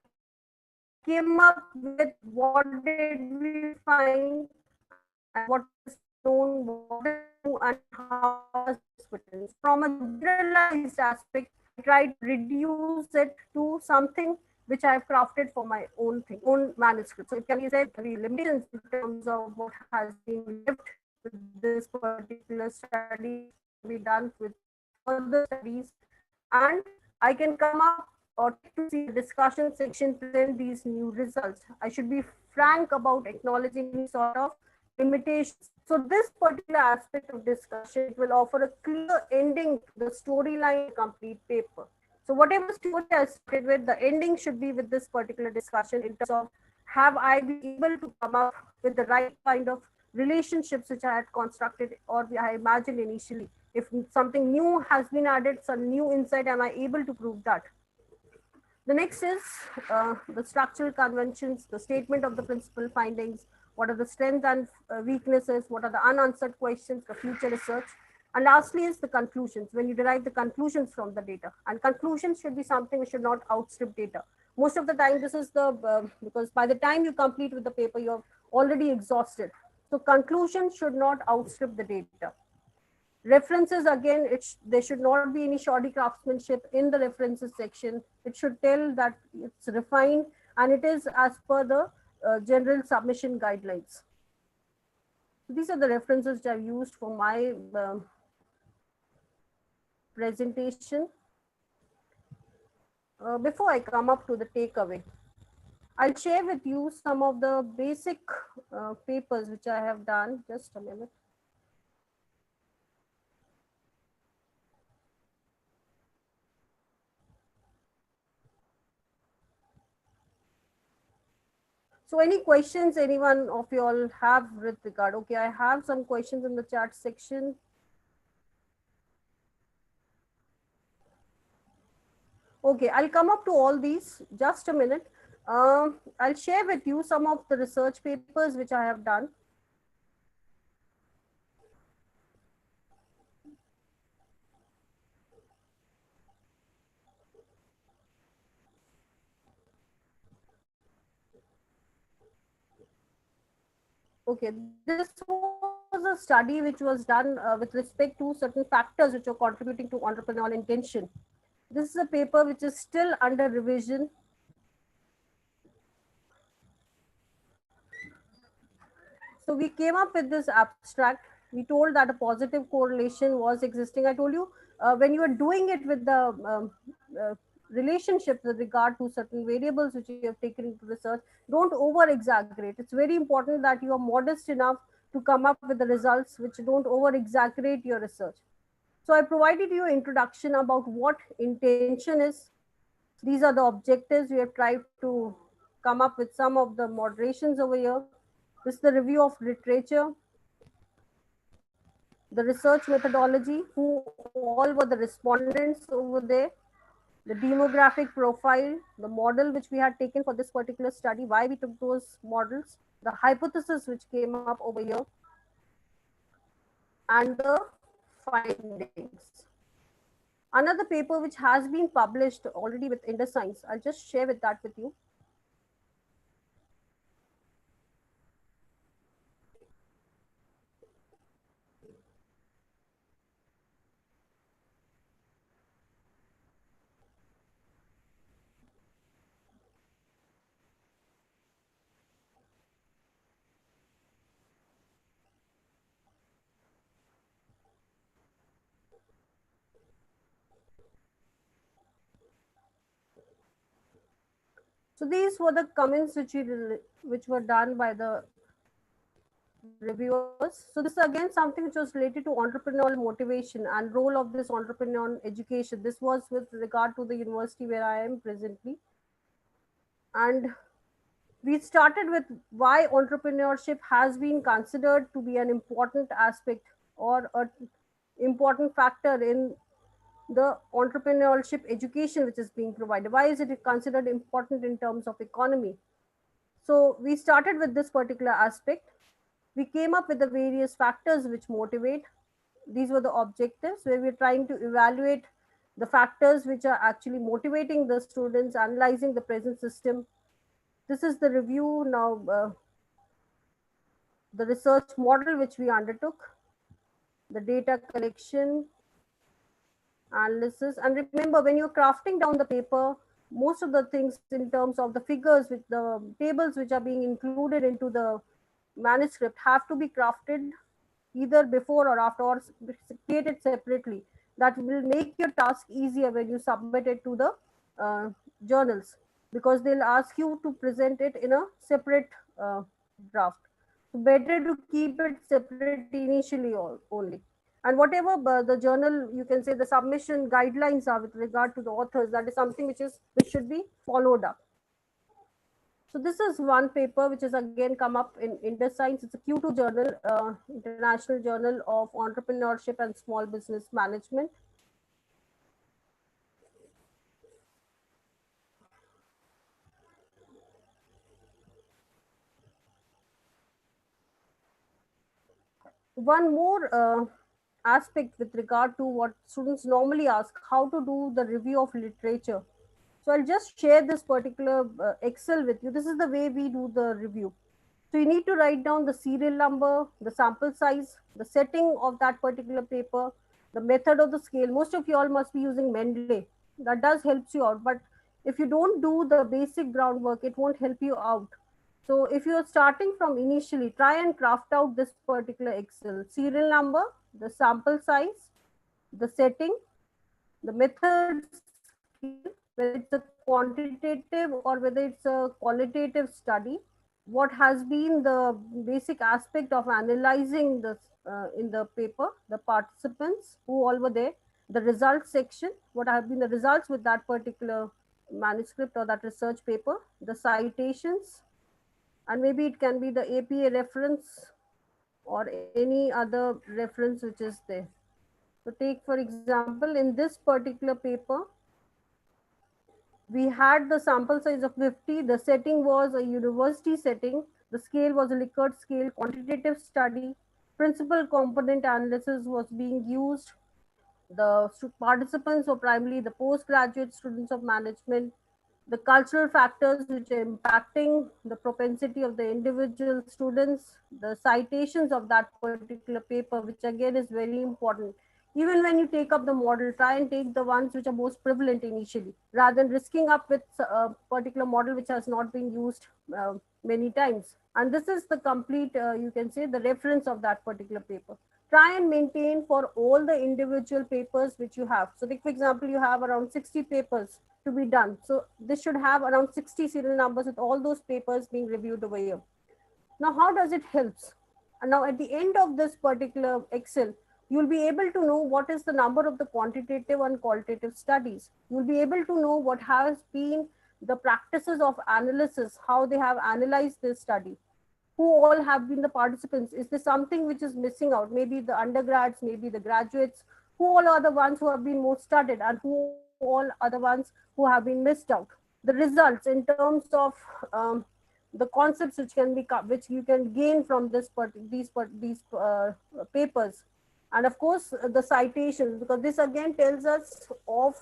came up with what did we find and what is known, what is new, and how does this fit in. So from a generalized aspect, I try to reduce it to something which I have crafted for my own thing, own manuscript. So it can be said the limitations in terms of what has been left with this particular study, which can be done with further studies, and I can come up or take to see the discussion section present these new results. I should be frank about acknowledging any sort of limitations. So this particular aspect of discussion, it will offer a clear ending to the storyline of the complete paper. So whatever story I started with, the ending should be with this particular discussion in terms of have I been able to come up with the right kind of relationships which I had constructed or I imagined initially. If something new has been added, some new insight, am I able to prove that? The next is the structural conventions, the statement of the principal findings, what are the strengths and weaknesses, what are the unanswered questions, the future research. And lastly is the conclusions, when you derive the conclusions from the data. And conclusions should be something which should not outstrip data. Most of the time, this is because by the time you complete with the paper, you're already exhausted. So conclusions should not outstrip the data. References, again, there should not be any shoddy craftsmanship in the references section. It should tell that it's refined and it is as per the general submission guidelines. So these are the references that I've used for my presentation. Before I come up to the takeaway, I'll share with you some of the basic papers which I have done. Just a minute. So any questions anyone of you all have with regard? Okay, I have some questions in the chat section. Okay, I'll come up to all these. Just a minute. I'll share with you some of the research papers which I have done. Okay, this was a study which was done with respect to certain factors which are contributing to entrepreneurial intention. This is a paper which is still under revision. So we came up with this abstract. We told that a positive correlation was existing. I told you when you are doing it with the uh, relationships with regard to certain variables which you have taken into research, don't over exaggerate. It's very important that you are modest enough to come up with the results which don't over exaggerate your research. So I provided you an introduction about what intention is. These are the objectives. We have tried to come up with some of the moderations over here. This is the review of literature, the research methodology, who all were the respondents over there, the demographic profile, the model which we had taken for this particular study, why we took those models, the hypothesis which came up over here, and the findings. Another paper which has been published already with Indus Science, I'll just share with that with you. So these were the comments which were done by the reviewers. So this is again something which was related to entrepreneurial motivation and role of this entrepreneurial education. This was with regard to the university where I am presently. And We started with why entrepreneurship has been considered to be an important aspect or an important factor in the entrepreneurship education which is being provided. Why is it considered important in terms of economy? So we started with this particular aspect. We came up with the various factors which motivate. These were the objectives where we're trying to evaluate the factors which are actually motivating the students, analyzing the present system. This is the review now, the research model which we undertook, the data collection, analysis. And remember, when you're crafting down the paper, most of the things in terms of the figures with the tables which are being included into the manuscript have to be crafted either before or after, or created separately. That will make your task easier when you submit it to the uh, journals, because they'll ask you to present it in a separate draft. So better to keep it separate initially only. And whatever the journal, you can say, the submission guidelines are with regard to the authors, that is something which should be followed up. So this is one paper which has again come up in Indus Science. It's a Q2 journal, International Journal of Entrepreneurship and Small Business Management. One more aspect with regard to what students normally ask, how to do the review of literature. So I'll just share this particular Excel with you. This is the way we do the review. So you need to write down the serial number, the sample size, the setting of that particular paper, the method of the scale. Most of you all must be using Mendeley. That does helps you out. But if you don't do the basic groundwork, it won't help you out. So if you're starting from initially, try and craft out this particular Excel. Serial number, the sample size, the setting, the method scale, whether it's a quantitative or whether it's a qualitative study, what has been the basic aspect of analyzing this in the paper, the participants who all were there, the results section, what have been the results with that particular manuscript or that research paper, the citations, and maybe it can be the APA reference or any other reference which is there. So take for example, in this particular paper, we had the sample size of 50. The setting was a university setting. The scale was a Likert scale, quantitative study. Principal component analysis was being used. The participants were primarily the postgraduate students of management. The cultural factors which are impacting the propensity of the individual students, the citations of that particular paper, which again is very important. Even when you take up the model, try and take the ones which are most prevalent initially, rather than risking up with a particular model which has not been used many times. And this is the complete, you can say, the reference of that particular paper. Try and maintain for all the individual papers which you have. So, like for example, you have around 60 papers to be done. So, this should have around 60 serial numbers with all those papers being reviewed over here. Now, how does it helps? And now, at the end of this particular Excel, you'll be able to know what is the number of the quantitative and qualitative studies. You'll be able to know what has been the practices of analysis, how they have analyzed this study, who all have been the participants. Is there something which is missing out? Maybe the undergrads, maybe the graduates, who all are the ones who have been most studied and who all are the ones who have been missed out. The results in terms of the concepts which can be which you can gain from these papers, and of course the citations, because this again tells us of,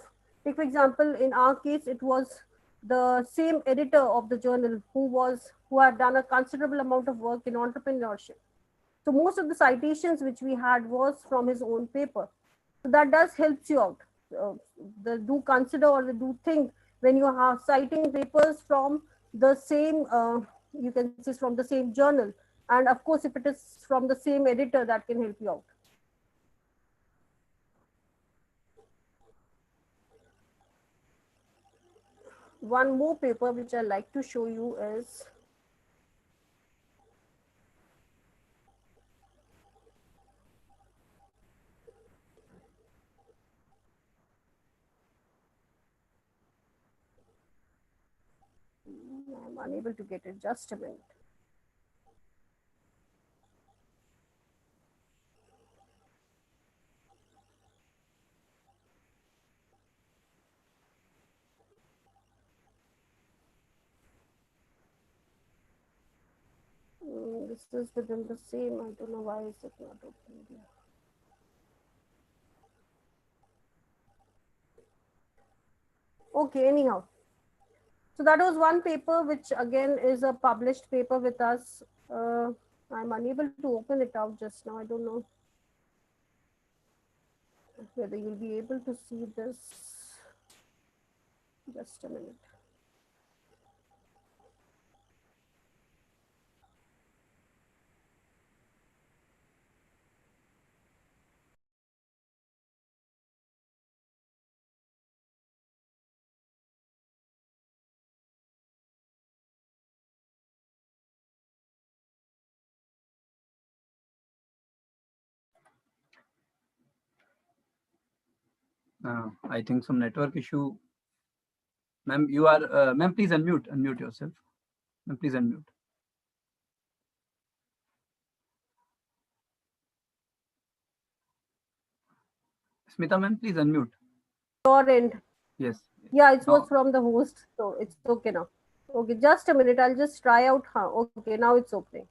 take for example, in our case it was the same editor of the journal who had done a considerable amount of work in entrepreneurship. So most of the citations which we had was from his own paper. So that does helps you out. The do consider or the do think when you are citing papers from the same, you can say from the same journal, and of course if it is from the same editor, that can help you out. One more paper which I like to show you is unable to get it. Just a minute. This is within the same. I don't know why is it not opening here. Okay, anyhow. So that was one paper, which again is a published paper with us. Uh, I'm unable to open it out just now. I don't know whether you'll be able to see this. Just a minute. I think some network issue. Ma'am, you are, ma'am, please unmute yourself. Ma'am, please unmute. Smita, ma'am, please unmute. Your end. Yes. Yeah, it was Now, from the host, so it's okay now. Okay, just a minute. I'll just try out. Okay, now it's opening.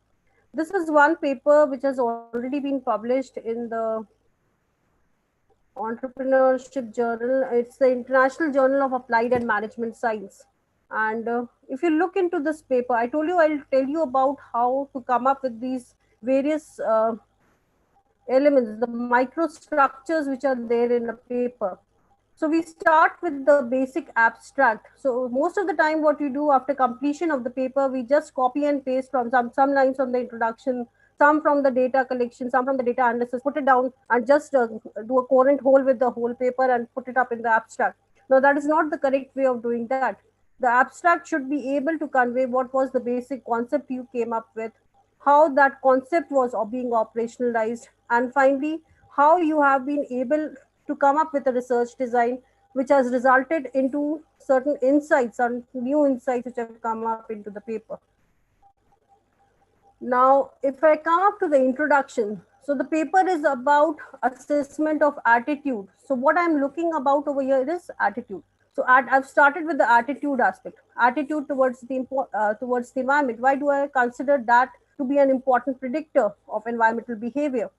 This is one paper which has already been published in the Entrepreneurship Journal. It's the International Journal of Applied and Management Science. And if you look into this paper, I told you I'll tell you about how to come up with these various elements, the microstructures which are there in a paper. So we start with the basic abstract. So most of the time what you do after completion of the paper, we just copy and paste from some lines from the introduction, some from the data collection, some from the data analysis, put it down and just do a coherent whole with the whole paper and put it up in the abstract. Now that is not the correct way of doing that. The abstract should be able to convey what was the basic concept you came up with, how that concept was being operationalized, and finally how you have been able to come up with a research design which has resulted into certain insights and new insights which have come up into the paper. Now, if I come up to the introduction, so the paper is about assessment of attitude. So what I'm looking about over here is attitude. So I've started with the attitude aspect, attitude towards the environment. Why do I consider that to be an important predictor of environmental behavior?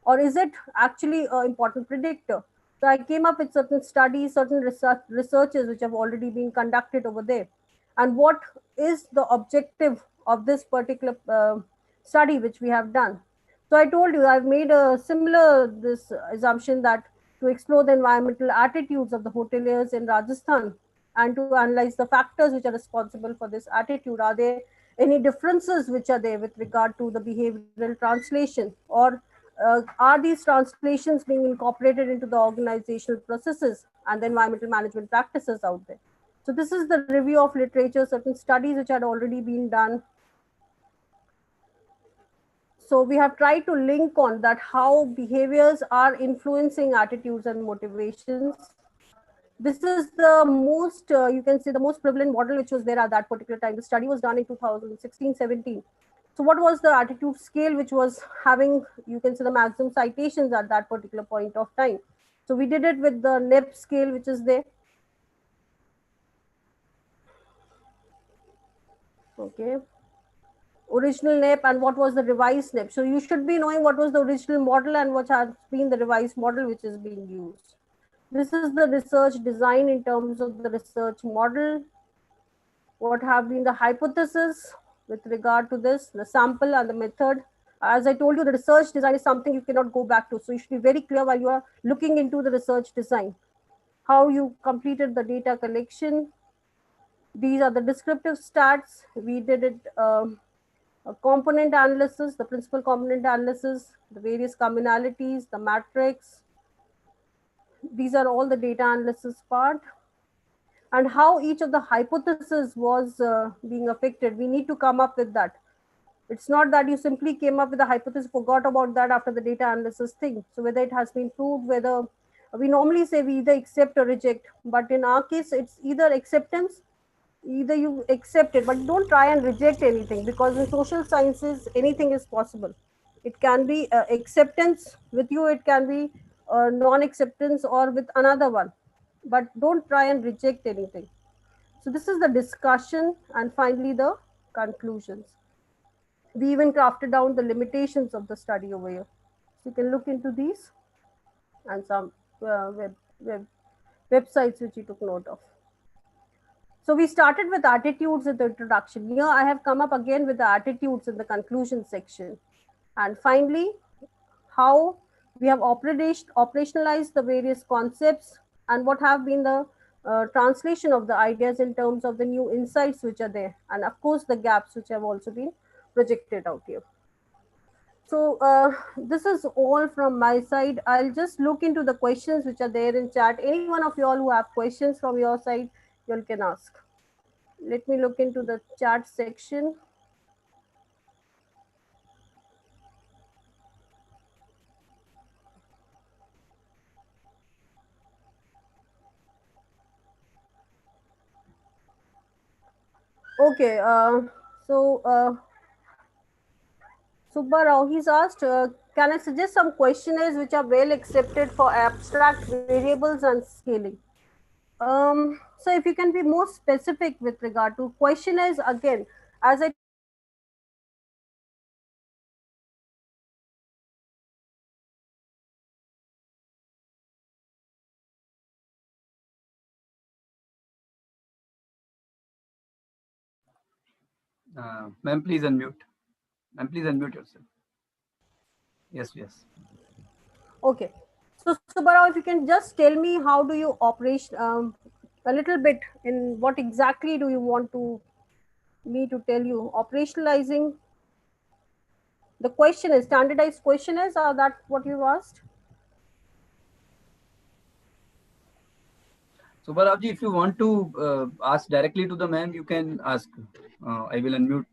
Or is it actually an important predictor? So I came up with certain studies, certain researches which have already been conducted over there. And what is the objective of this particular study which we have done? So I told you I've made a similar this assumption that to explore the environmental attitudes of the hoteliers in Rajasthan and to analyze the factors which are responsible for this attitude. Are there any differences which are there with regard to the behavioral translation, or are these translations being incorporated into the organizational processes and the environmental management practices out there? So this is the review of literature, certain studies which had already been done. So we have tried to link on that how behaviors are influencing attitudes and motivations. This is the most, you can say the most prevalent model which was there at that particular time. The study was done in 2016-17. So what was the attitude scale which was having, you can say, the maximum citations at that particular point of time? So we did it with the NEP scale which is there. Okay. Original NEP and what was the revised NEP. So you should be knowing what was the original model and what has been the revised model which is being used. This is the research design in terms of the research model. What have been the hypothesis with regard to this, the sample and the method. As I told you, the research design is something you cannot go back to. So you should be very clear while you are looking into the research design. How you completed the data collection. These are the descriptive stats. We did it a component analysis, the principal component analysis, the various commonalities, the matrix. These are all the data analysis part. And how each of the hypotheses was being affected. We need to come up with that. It's not that you simply came up with a hypothesis, forgot about that after the data analysis thing. So whether it has been proved, whether we normally say we either accept or reject, but in our case, it's either acceptance either you accept it, but don't try and reject anything, because in social sciences anything is possible. It can be acceptance with you, it can be non-acceptance or with another one, but don't try and reject anything. So this is the discussion, and finally the conclusions. We even crafted down the limitations of the study over here, so you can look into these, and some websites which you took note of. So we started with attitudes in the introduction. Here I have come up again with the attitudes in the conclusion section. And finally, how we have operationalized the various concepts, and what have been the translation of the ideas in terms of the new insights which are there, and of course the gaps which have also been projected out here. So this is all from my side. I'll just look into the questions which are there in chat. Any one of you all who have questions from your side, you all can ask. Let me look into the chat section. Okay, Subba Rao, he's asked, can I suggest some questionnaires which are well accepted for abstract variables and scaling? So if you can be more specific with regard to questionnaires, again, as I told you, questionnaires are very accepted for abstract variables and scaling. Ma'am, please unmute. Ma'am, please unmute yourself. Yes, yes. Okay. So Subbarao, if you can just tell me how do you operation a little bit in what exactly do you want to me to tell you operationalizing the question is standardized questionnaires, are that what you asked? So, Bharavji, if you want to ask directly to the ma'am, you can ask. I will unmute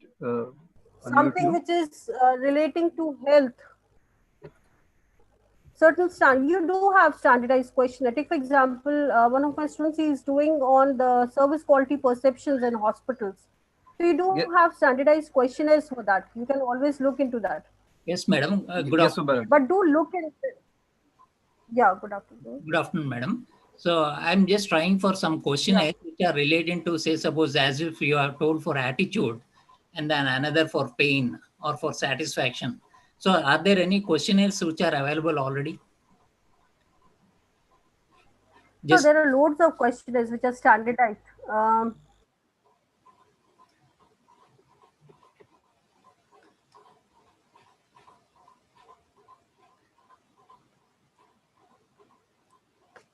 Something you. which is relating to health. Certain stand you do have standardized questionnaire. Take for example, one of my students, he is doing on the service quality perceptions in hospitals. So you do Yes, have standardized questionnaires for that. You can always look into that. Yes, madam. Good yes, afternoon. Subharavji. But do look into, yeah, good afternoon. Good afternoon, madam. So I'm just trying for some Yeah. questionnaires which are relating to, say, suppose as if you are told for attitude, and then another for pain or for satisfaction. So are there any questionnaires which are available already? No, Just there are loads of questionnaires which are standardized. Um,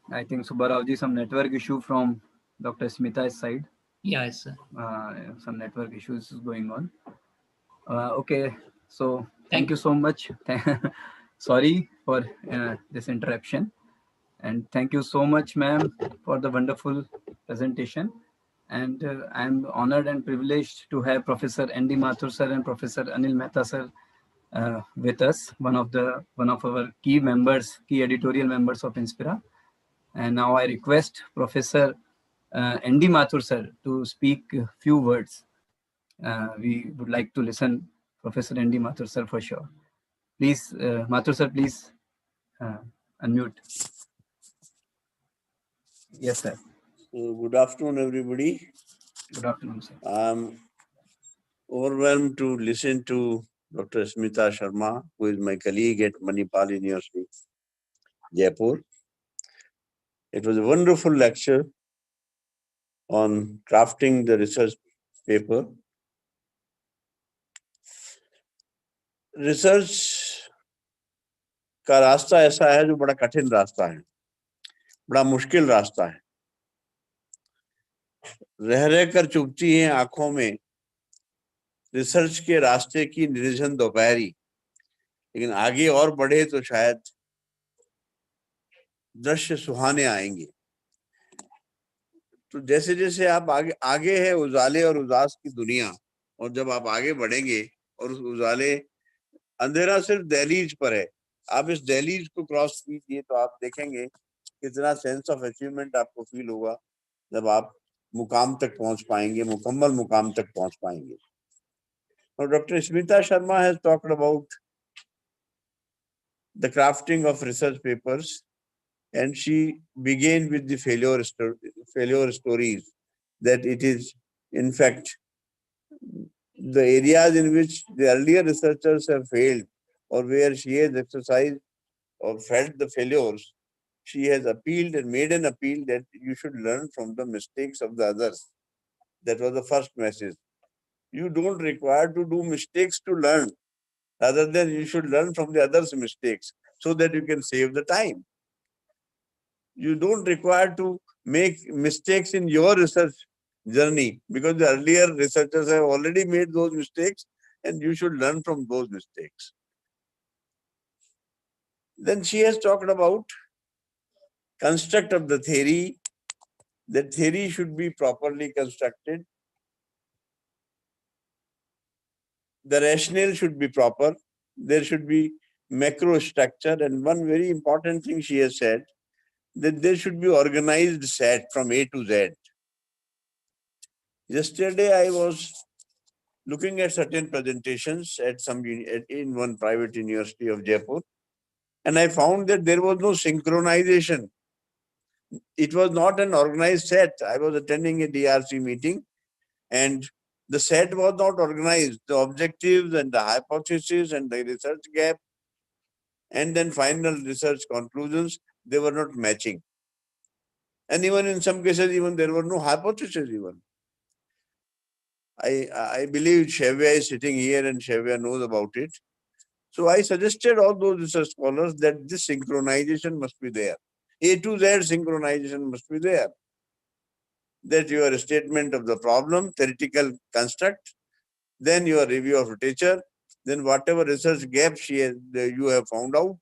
I think Subharavji, some network issue from Dr. Smita's side. yes, sir. Some network issues is going on. Okay, so thank Thank you so much. Sorry for this interruption. And thank you so much, ma'am, for the wonderful presentation. And I'm honored and privileged to have Professor N.D. Mathur sir and Professor Anil Mehta sir with us, one of our key members, key editorial members of Inspira. And now I request Professor N.D. Mathur sir to speak a few words. We would like to listen Professor N.D. Mathur sir for sure. Please, Mathur sir, please unmute. Yes, sir. So good afternoon, everybody. Good afternoon, sir. I'm overwhelmed to listen to Dr. Smita Sharma, who is my colleague at Manipal University, Jaipur. It was a wonderful lecture on crafting the research paper. Research का रास्ता ऐसा है जो बड़ा कठिन रास्ता है, बड़ा मुश्किल रास्ता है। रह रहकर चुभती हैं आंखों में रिसर्च के रास्ते की निर्जन दोपहरी, लेकिन आगे और बढ़े तो शायद दृश्य सुहाने आएंगे। तो जैसे जैसे आप आगे आगे है उजाले और उजास की दुनिया, और जब आप आगे बढ़ेंगे और उस उजाले, अंधेरा सिर्फ दहलीज पर है, आप इस दहलीज को क्रॉस कीजिए तो आप देखेंगे कितना सेंस ऑफ अचीवमेंट आपको फील होगा जब आप मुकाम तक पहुंच पाएंगे, मुकम्मल मुकाम तक पहुंच पाएंगे. Now, Dr. Smita Sharma has talked about the crafting of research papers, and she began with the failure stories, that it is, in fact, the areas in which the earlier researchers have failed, or where she has exercised or felt the failures, she has appealed and made an appeal that you should learn from the mistakes of the others. That was the first message. You don't require to do mistakes to learn. Rather than you should learn from the others' mistakes so that you can save the time. You don't require to make mistakes in your research journey because the earlier researchers have already made those mistakes and you should learn from those mistakes. Then she has talked about construct of the theory. The theory should be properly constructed. The rationale should be proper. There should be macro structure. And one very important thing she has said, that there should be organized set from A to Z. Yesterday, I was looking at certain presentations at in one private university of Jaipur, and I found that there was no synchronization. It was not an organized set. I was attending a DRC meeting, and the set was not organized. The objectives and the hypothesis and the research gap, and then final research conclusions, they were not matching. And even in some cases, even there were no hypotheses even. I believe Shavya is sitting here and Shavya knows about it. So I suggested all those research scholars that this synchronization must be there. A to Z synchronization must be there. That your statement of the problem, theoretical construct, then your review of literature, then whatever research gaps you have found out,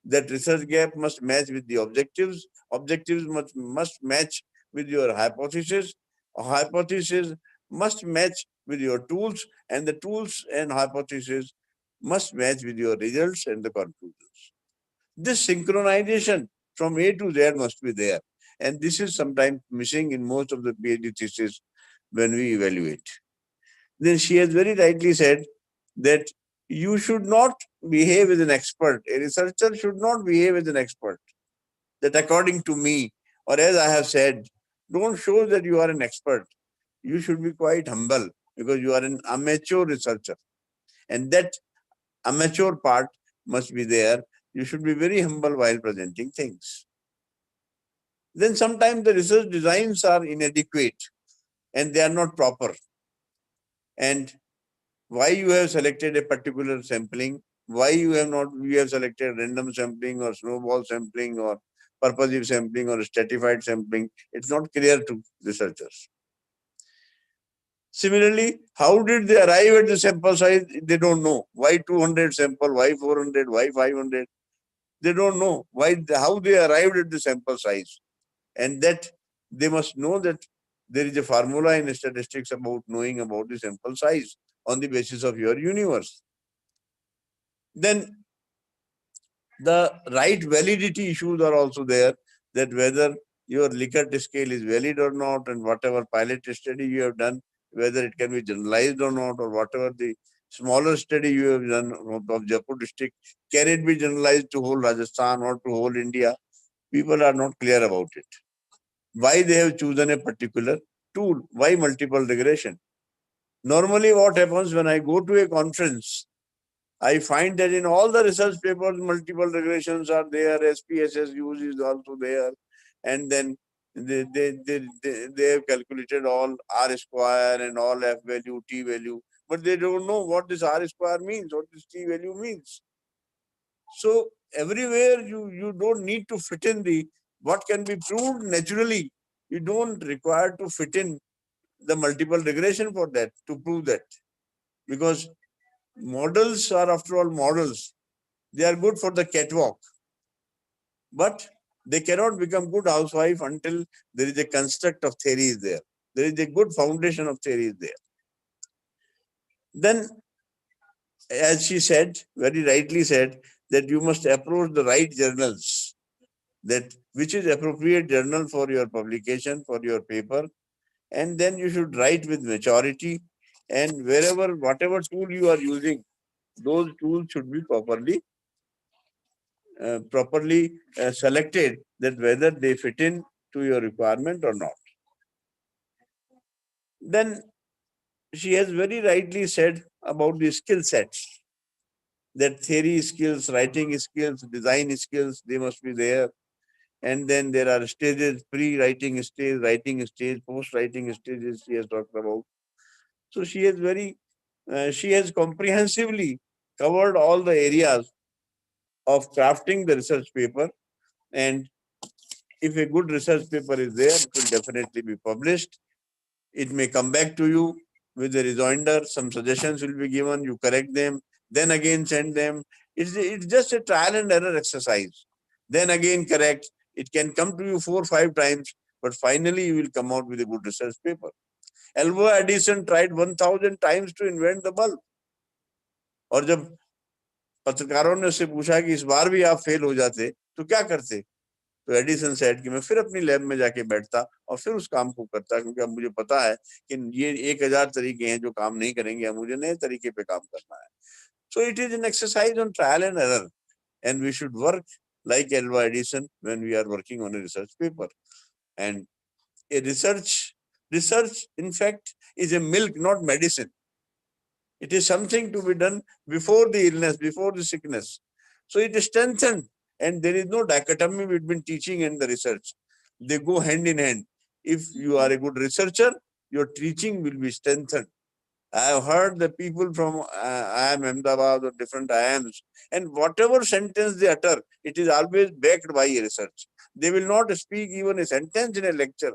that research gap must match with the objectives. Objectives must match with your hypothesis. A hypothesis must match with your tools, and the tools and hypothesis must match with your results and the conclusions. This synchronization from A to Z must be there. And this is sometimes missing in most of the PhD thesis when we evaluate. Then she has very rightly said that you should not behave as an expert. A researcher should not behave as an expert. That according to me, or as I have said, don't show that you are an expert. You should be quite humble because you are an amateur researcher. And that amateur part must be there. You should be very humble while presenting things. Then sometimes the research designs are inadequate and they are not proper. And why you have selected a particular sampling, why you have selected random sampling or snowball sampling or purposive sampling or stratified sampling, it's not clear to researchers. Similarly, how did they arrive at the sample size? They don't know. Why 200 sample, why 400, why 500? They don't know how they arrived at the sample size. And that they must know that there is a formula in statistics about knowing about the sample size on the basis of your universe. Then the right validity issues are also there, that whether your Likert scale is valid or not, and whatever pilot study you have done, whether it can be generalized or not, or whatever the smaller study you have done of Jaipur district, can it be generalized to whole Rajasthan or to whole India? People are not clear about it. Why they have chosen a particular tool? Why multiple regression? Normally what happens when I go to a conference, I find that in all the research papers, multiple regressions are there, SPSS use is also there, and then they have calculated all R square and all F value, T value, but they don't know what this R square means, what this T value means. So everywhere you don't need to fit in what can be proved naturally. You don't require to fit in the multiple regression for that, to prove that. Because models are after all models. They are good for the catwalk. But they cannot become good housewife until there is a construct of theory is there. There is a good foundation of theory is there. Then, as she said, very rightly said, that you must approach the right journals. That which is appropriate journal for your publication, for your paper, and then you should write with maturity. And whatever tool you are using, those tools should be properly selected, that whether they fit in to your requirement or not. Then she has very rightly said about the skill sets, that theory skills, writing skills, design skills, they must be there. And then there are stages: pre-writing stage, writing stage, post-writing stages she has talked about. So she has comprehensively covered all the areas of crafting the research paper. And if a good research paper is there, it will definitely be published. It may come back to you with a rejoinder, some suggestions will be given, you correct them, then again send them. It's just a trial and error exercise. Then again correct. It can come to you 4 or 5 times, but finally you will come out with a good research paper. Alva Edison tried 1000 times to invent the bulb. और जब पत्रकारों ने उससे पूछा कि इस बार भी आप फेल हो जाते तो क्या करते, तो एडिसन सेड कि मैं फिर अपनी लैब में जाके बैठता और फिर उस काम को करता, क्योंकि अब मुझे पता है कि ये 1000 तरीके हैं जो काम नहीं करेंगे, अब मुझे नए तरीके पे काम करना है. So it is an exercise on trial and error, and we should work like Alva Edison when we are working on a research paper. And a research in fact is a milk, not medicine. It is something to be done before the illness, before the sickness. So it is strengthened, and there is no dichotomy between teaching and the research. They go hand in hand. If you are a good researcher, your teaching will be strengthened. I have heard the people from IIM Ahmedabad or different IIMs, and whatever sentence they utter, it is always backed by a research. They will not speak even a sentence in a lecture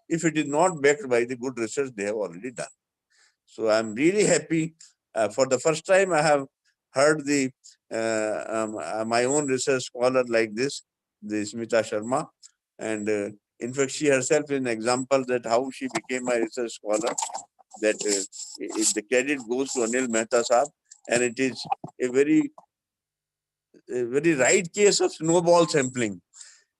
if it is not backed by the good research they have already done. So I'm really happy. For the first time, I have heard my own research scholar like this, the Smita Sharma. And in fact, she herself is an example that how she became my research scholar. That the credit goes to Anil Mehta Saab, and it is a very right case of snowball sampling.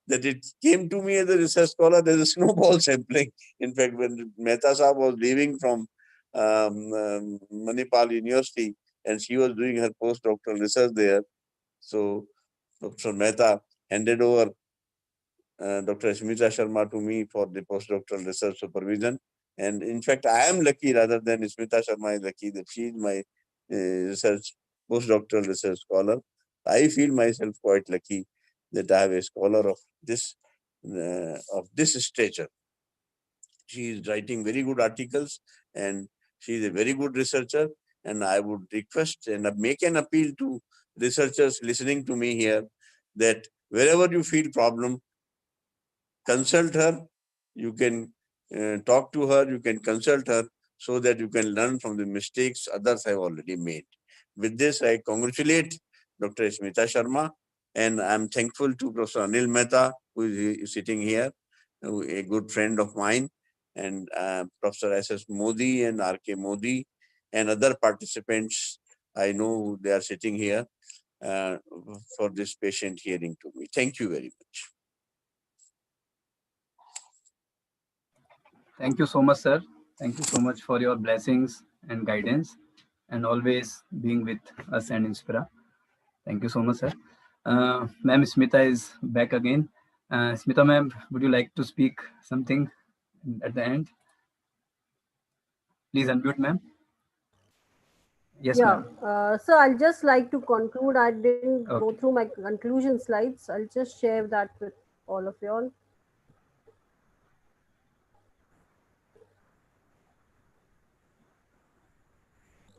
That it came to me as a research scholar, there's a snowball sampling. In fact, when Mehta Saab was leaving from Manipal University, and she was doing her postdoctoral research there, so Dr. Mehta handed over Dr. Smita Sharma to me for the postdoctoral research supervision. And in fact, I am lucky rather than Smita Sharma is lucky that she is my postdoctoral research scholar. I feel myself quite lucky that I have a scholar of this stature. She is writing very good articles, and she is a very good researcher. And I would request and make an appeal to researchers listening to me here that wherever you feel problem, consult her. You can talk to her, you can consult her, so that you can learn from the mistakes others have already made. With this, I congratulate Dr. Smita Sharma, and I'm thankful to Professor Anil Mehta, who is sitting here, a good friend of mine, and Professor S.S. Modi and R.K. Modi, and other participants. I know they are sitting here for this patient hearing to me. Thank you very much. Thank you so much, sir. Thank you so much for your blessings and guidance, and always being with us and Inspira. Thank you so much, sir. Ma'am Smita is back again. Smita ma'am, would you like to speak something at the end? Please unmute, ma'am. Yes, Yeah, ma'am. so I'll just like to conclude. I didn't go through my conclusion slides. I'll just share that with all of you all.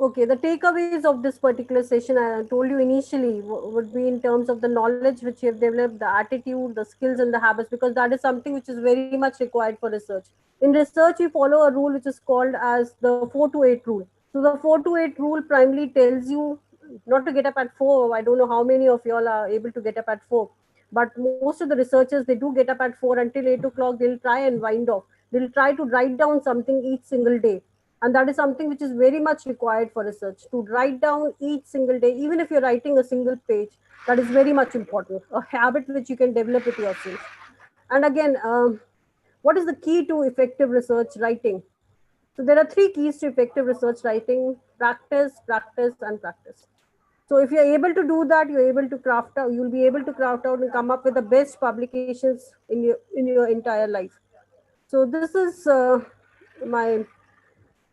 Okay, the takeaways of this particular session I told you initially would be in terms of the knowledge which you have developed, the attitude, the skills, and the habits, because that is something which is very much required for research. In research, we follow a rule which is called as the 4-to-8 rule. So the 4-to-8 rule primarily tells you not to get up at 4. I don't know how many of you all are able to get up at 4. But most of the researchers, they do get up at 4 until 8 o'clock. They'll try and wind off. They'll try to write down something each single day, and that is something which is very much required for research, to write down each single day. Even if you're writing a single page, that is very much important, a habit which you can develop with yourself. And again, What is the key to effective research writing? So there are three keys to effective research writing: practice, practice, and practice. So if you're able to do that, you're able to craft out, you'll be able to craft out and come up with the best publications in your entire life. So this is my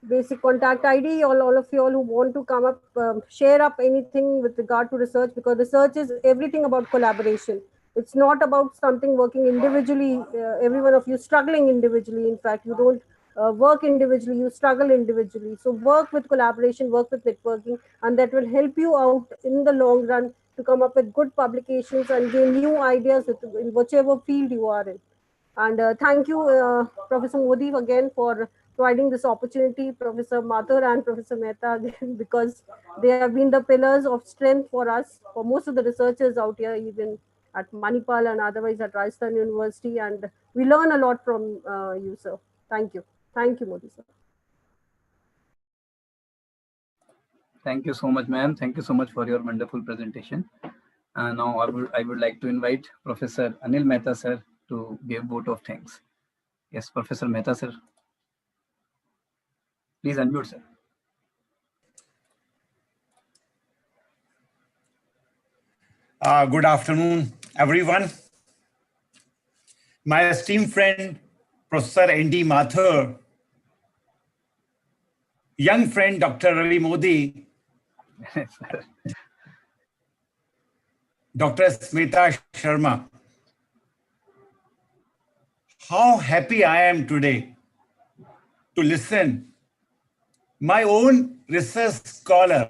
basic contact ID. All of you all who want to come up, share up anything with regard to research, because research is everything about collaboration. It's not about something working individually. Every one of you struggling individually. In fact, you don't work individually, you struggle individually. So work with collaboration, work with networking, and that will help you out in the long run to come up with good publications and gain new ideas in whichever field you are in. And thank you, Professor Modi, again for providing this opportunity, Professor Mathur and Professor Mehta, again, because they have been the pillars of strength for us, for most of the researchers out here, even at Manipal and otherwise at Rajasthan University. And we learn a lot from you, sir. Thank you. Thank you, Modi, sir. Thank you so much, ma'am. Thank you so much for your wonderful presentation. Now I would like to invite Professor Anil Mehta, sir, to give vote of thanks. Yes, Professor Mehta, sir. Please unmute, sir. Good afternoon, everyone. My esteemed friend, Professor N.D. Mathur, young friend, Dr. Ravi Modi, Dr. Smita Sharma. How happy I am today to listen my own research scholar.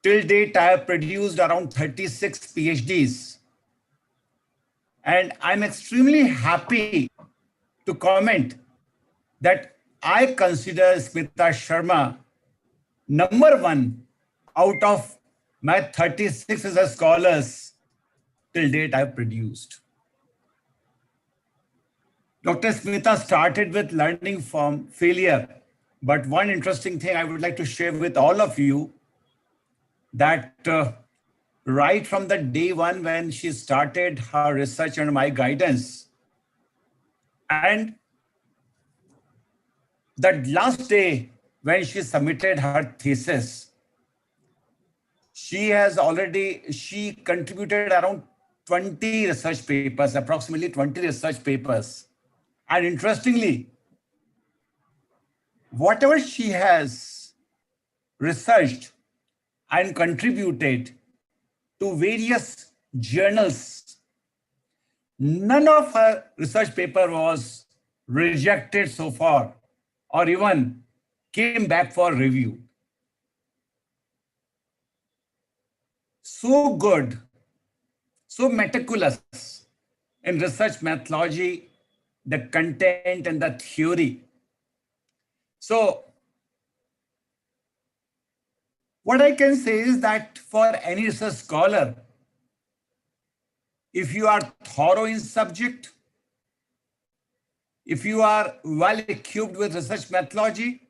Till date, I have produced around 36 PhDs. And I'm extremely happy to comment that I consider Smita Sharma number one out of my 36 research scholars till date I've produced. Dr. Smita started with learning from failure. But one interesting thing I would like to share with all of you, that right from the day one when she started her research under my guidance, and the last day when she submitted her thesis, she contributed around 20 research papers, approximately 20 research papers. And interestingly, whatever she has researched and contributed to various journals, none of her research paper was rejected so far or even came back for review. So good, so meticulous in research methodology, the content and the theory. So what I can say is that for any research scholar, if you are thorough in subject, if you are well equipped with research methodology,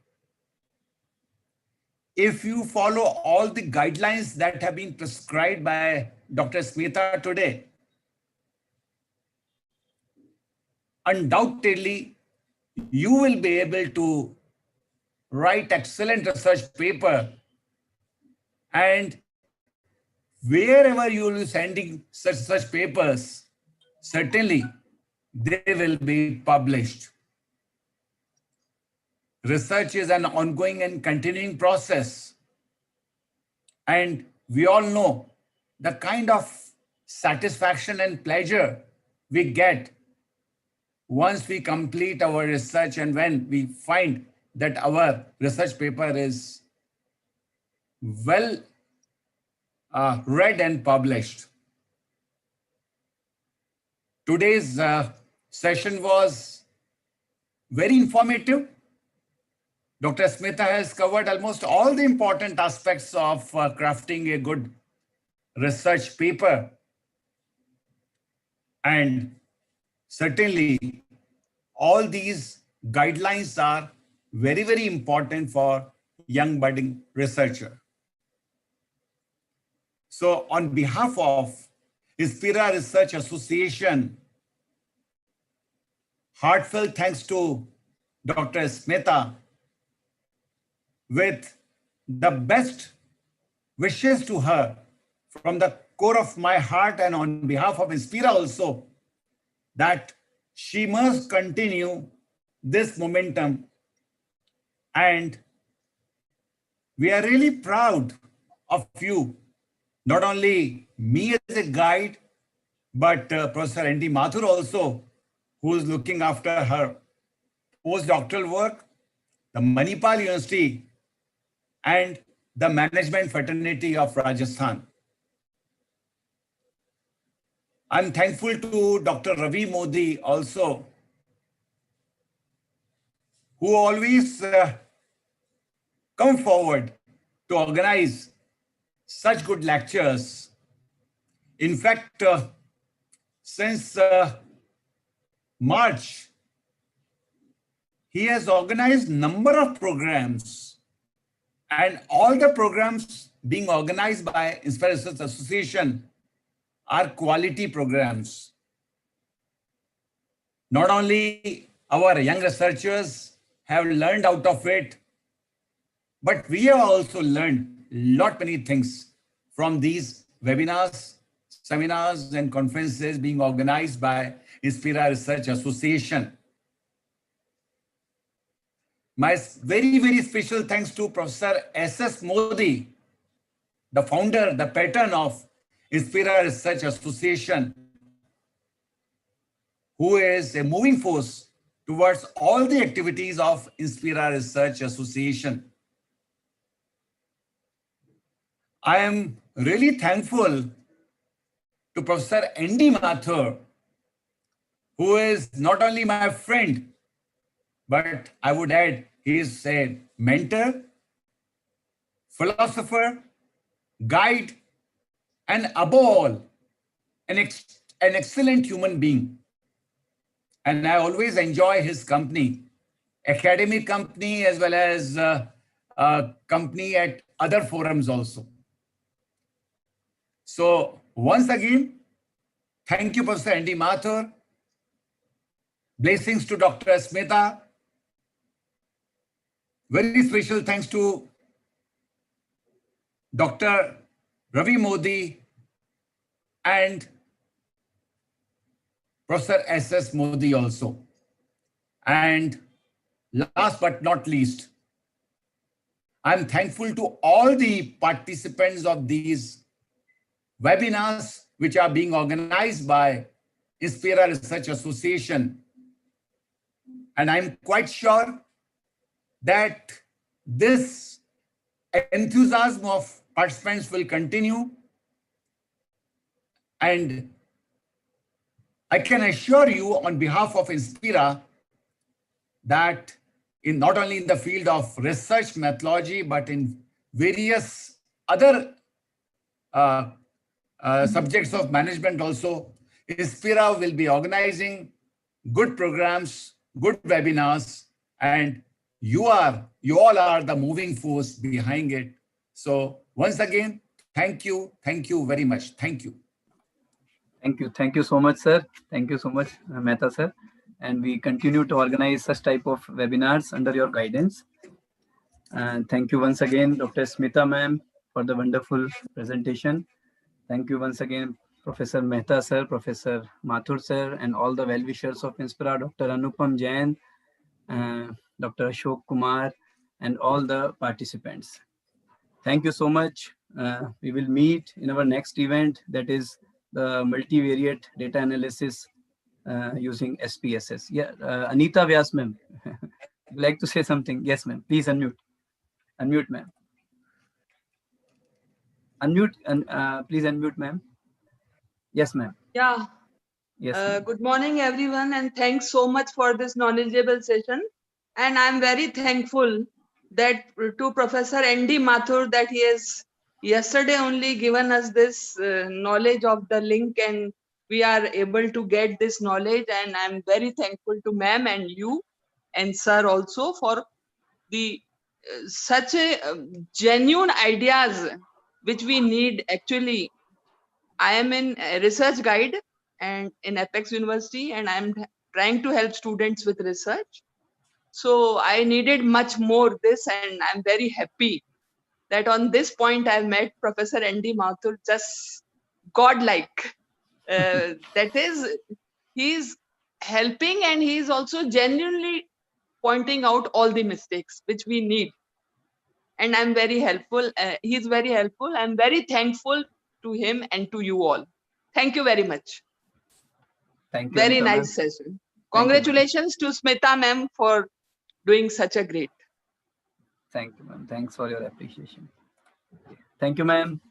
if you follow all the guidelines that have been prescribed by Dr. Smita today, undoubtedly, you will be able to write excellent research paper, and wherever you will be sending such papers, certainly they will be published. Research is an ongoing and continuing process. And we all know the kind of satisfaction and pleasure we get once we complete our research and when we find that our research paper is well read and published. Today's session was very informative. Dr. Smita has covered almost all the important aspects of crafting a good research paper. And certainly, all these guidelines are very, very important for young budding researcher. So on behalf of Inspira Research Association, heartfelt thanks to Dr. Smita with the best wishes to her from the core of my heart and on behalf of Inspira also, that she must continue this momentum. And we are really proud of you, not only me as a guide, but Professor N.D. Mathur also, who is looking after her postdoctoral work, the Manipal University, and the management fraternity of Rajasthan. I'm thankful to Dr. Ravi Modi also, who always come forward to organize such good lectures. In fact, since March, he has organized number of programs, and all the programs being organized by Inspira Research Association are quality programs. Not only our young researchers have learned out of it, but we have also learned lot many things from these webinars, seminars, and conferences being organized by Inspira Research Association. My very, very special thanks to Professor S.S. Modi, the founder, the patron of Inspira Research Association, who is a moving force towards all the activities of Inspira Research Association. I am really thankful to Professor N.D. Mathur, who is not only my friend, but I would add, he is a mentor, philosopher, guide, and above all, an excellent human being. And I always enjoy his company, academic company, as well as company at other forums also. So once again, thank you, Professor N.D. Mathur. Blessings to Dr. Smita. Very special thanks to Dr. Ravi Modi and Professor S.S. Modi also. And last but not least, I'm thankful to all the participants of these webinars which are being organized by Inspira Research Association. And I'm quite sure that this enthusiasm of participants will continue. And I can assure you on behalf of Inspira that in not only in the field of research methodology, but in various other subjects of management also, Inspira will be organizing good programs, good webinars, and you all are the moving force behind it. So once again, thank you very much. Thank you. Thank you so much, sir. Thank you so much, Mehta sir. And we continue to organize such type of webinars under your guidance. And thank you once again, Dr. Smita ma'am, for the wonderful presentation. Thank you once again, Professor Mehta sir, Professor Mathur sir, and all the well-wishers of Inspira, Dr. Anupam Jain, Dr. Ashok Kumar, and all the participants. Thank you so much. We will meet in our next event, that is the multivariate data analysis using SPSS. Yeah, Anita Vyas ma'am, would you like to say something? Yes, ma'am. Please unmute. Unmute, ma'am. Unmute and please unmute, ma'am. Yes, ma'am. Yeah. Yes. Good morning, everyone, and thanks so much for this knowledgeable session. And I'm very thankful that to Professor N.D. Mathur that he has yesterday only given us this knowledge of the link, and we are able to get this knowledge. And I'm very thankful to ma'am and you and sir also for the such a genuine ideas which we need actually. I am in a research guide and in Apex University, and I'm trying to help students with research. So I needed much more this, and I'm very happy that on this point I've met Professor N.D. Mathur, just godlike. That is, he's helping and he's also genuinely pointing out all the mistakes which we need. And I'm very helpful. He's very helpful. I'm very thankful to him and to you all. Thank you very much. Thank you. Very Anita, ma'am. nice session. Thank you, ma'am. Congratulations to Smita ma'am for doing such a great. Thank you, ma'am. Thanks for your appreciation. Thank you, ma'am.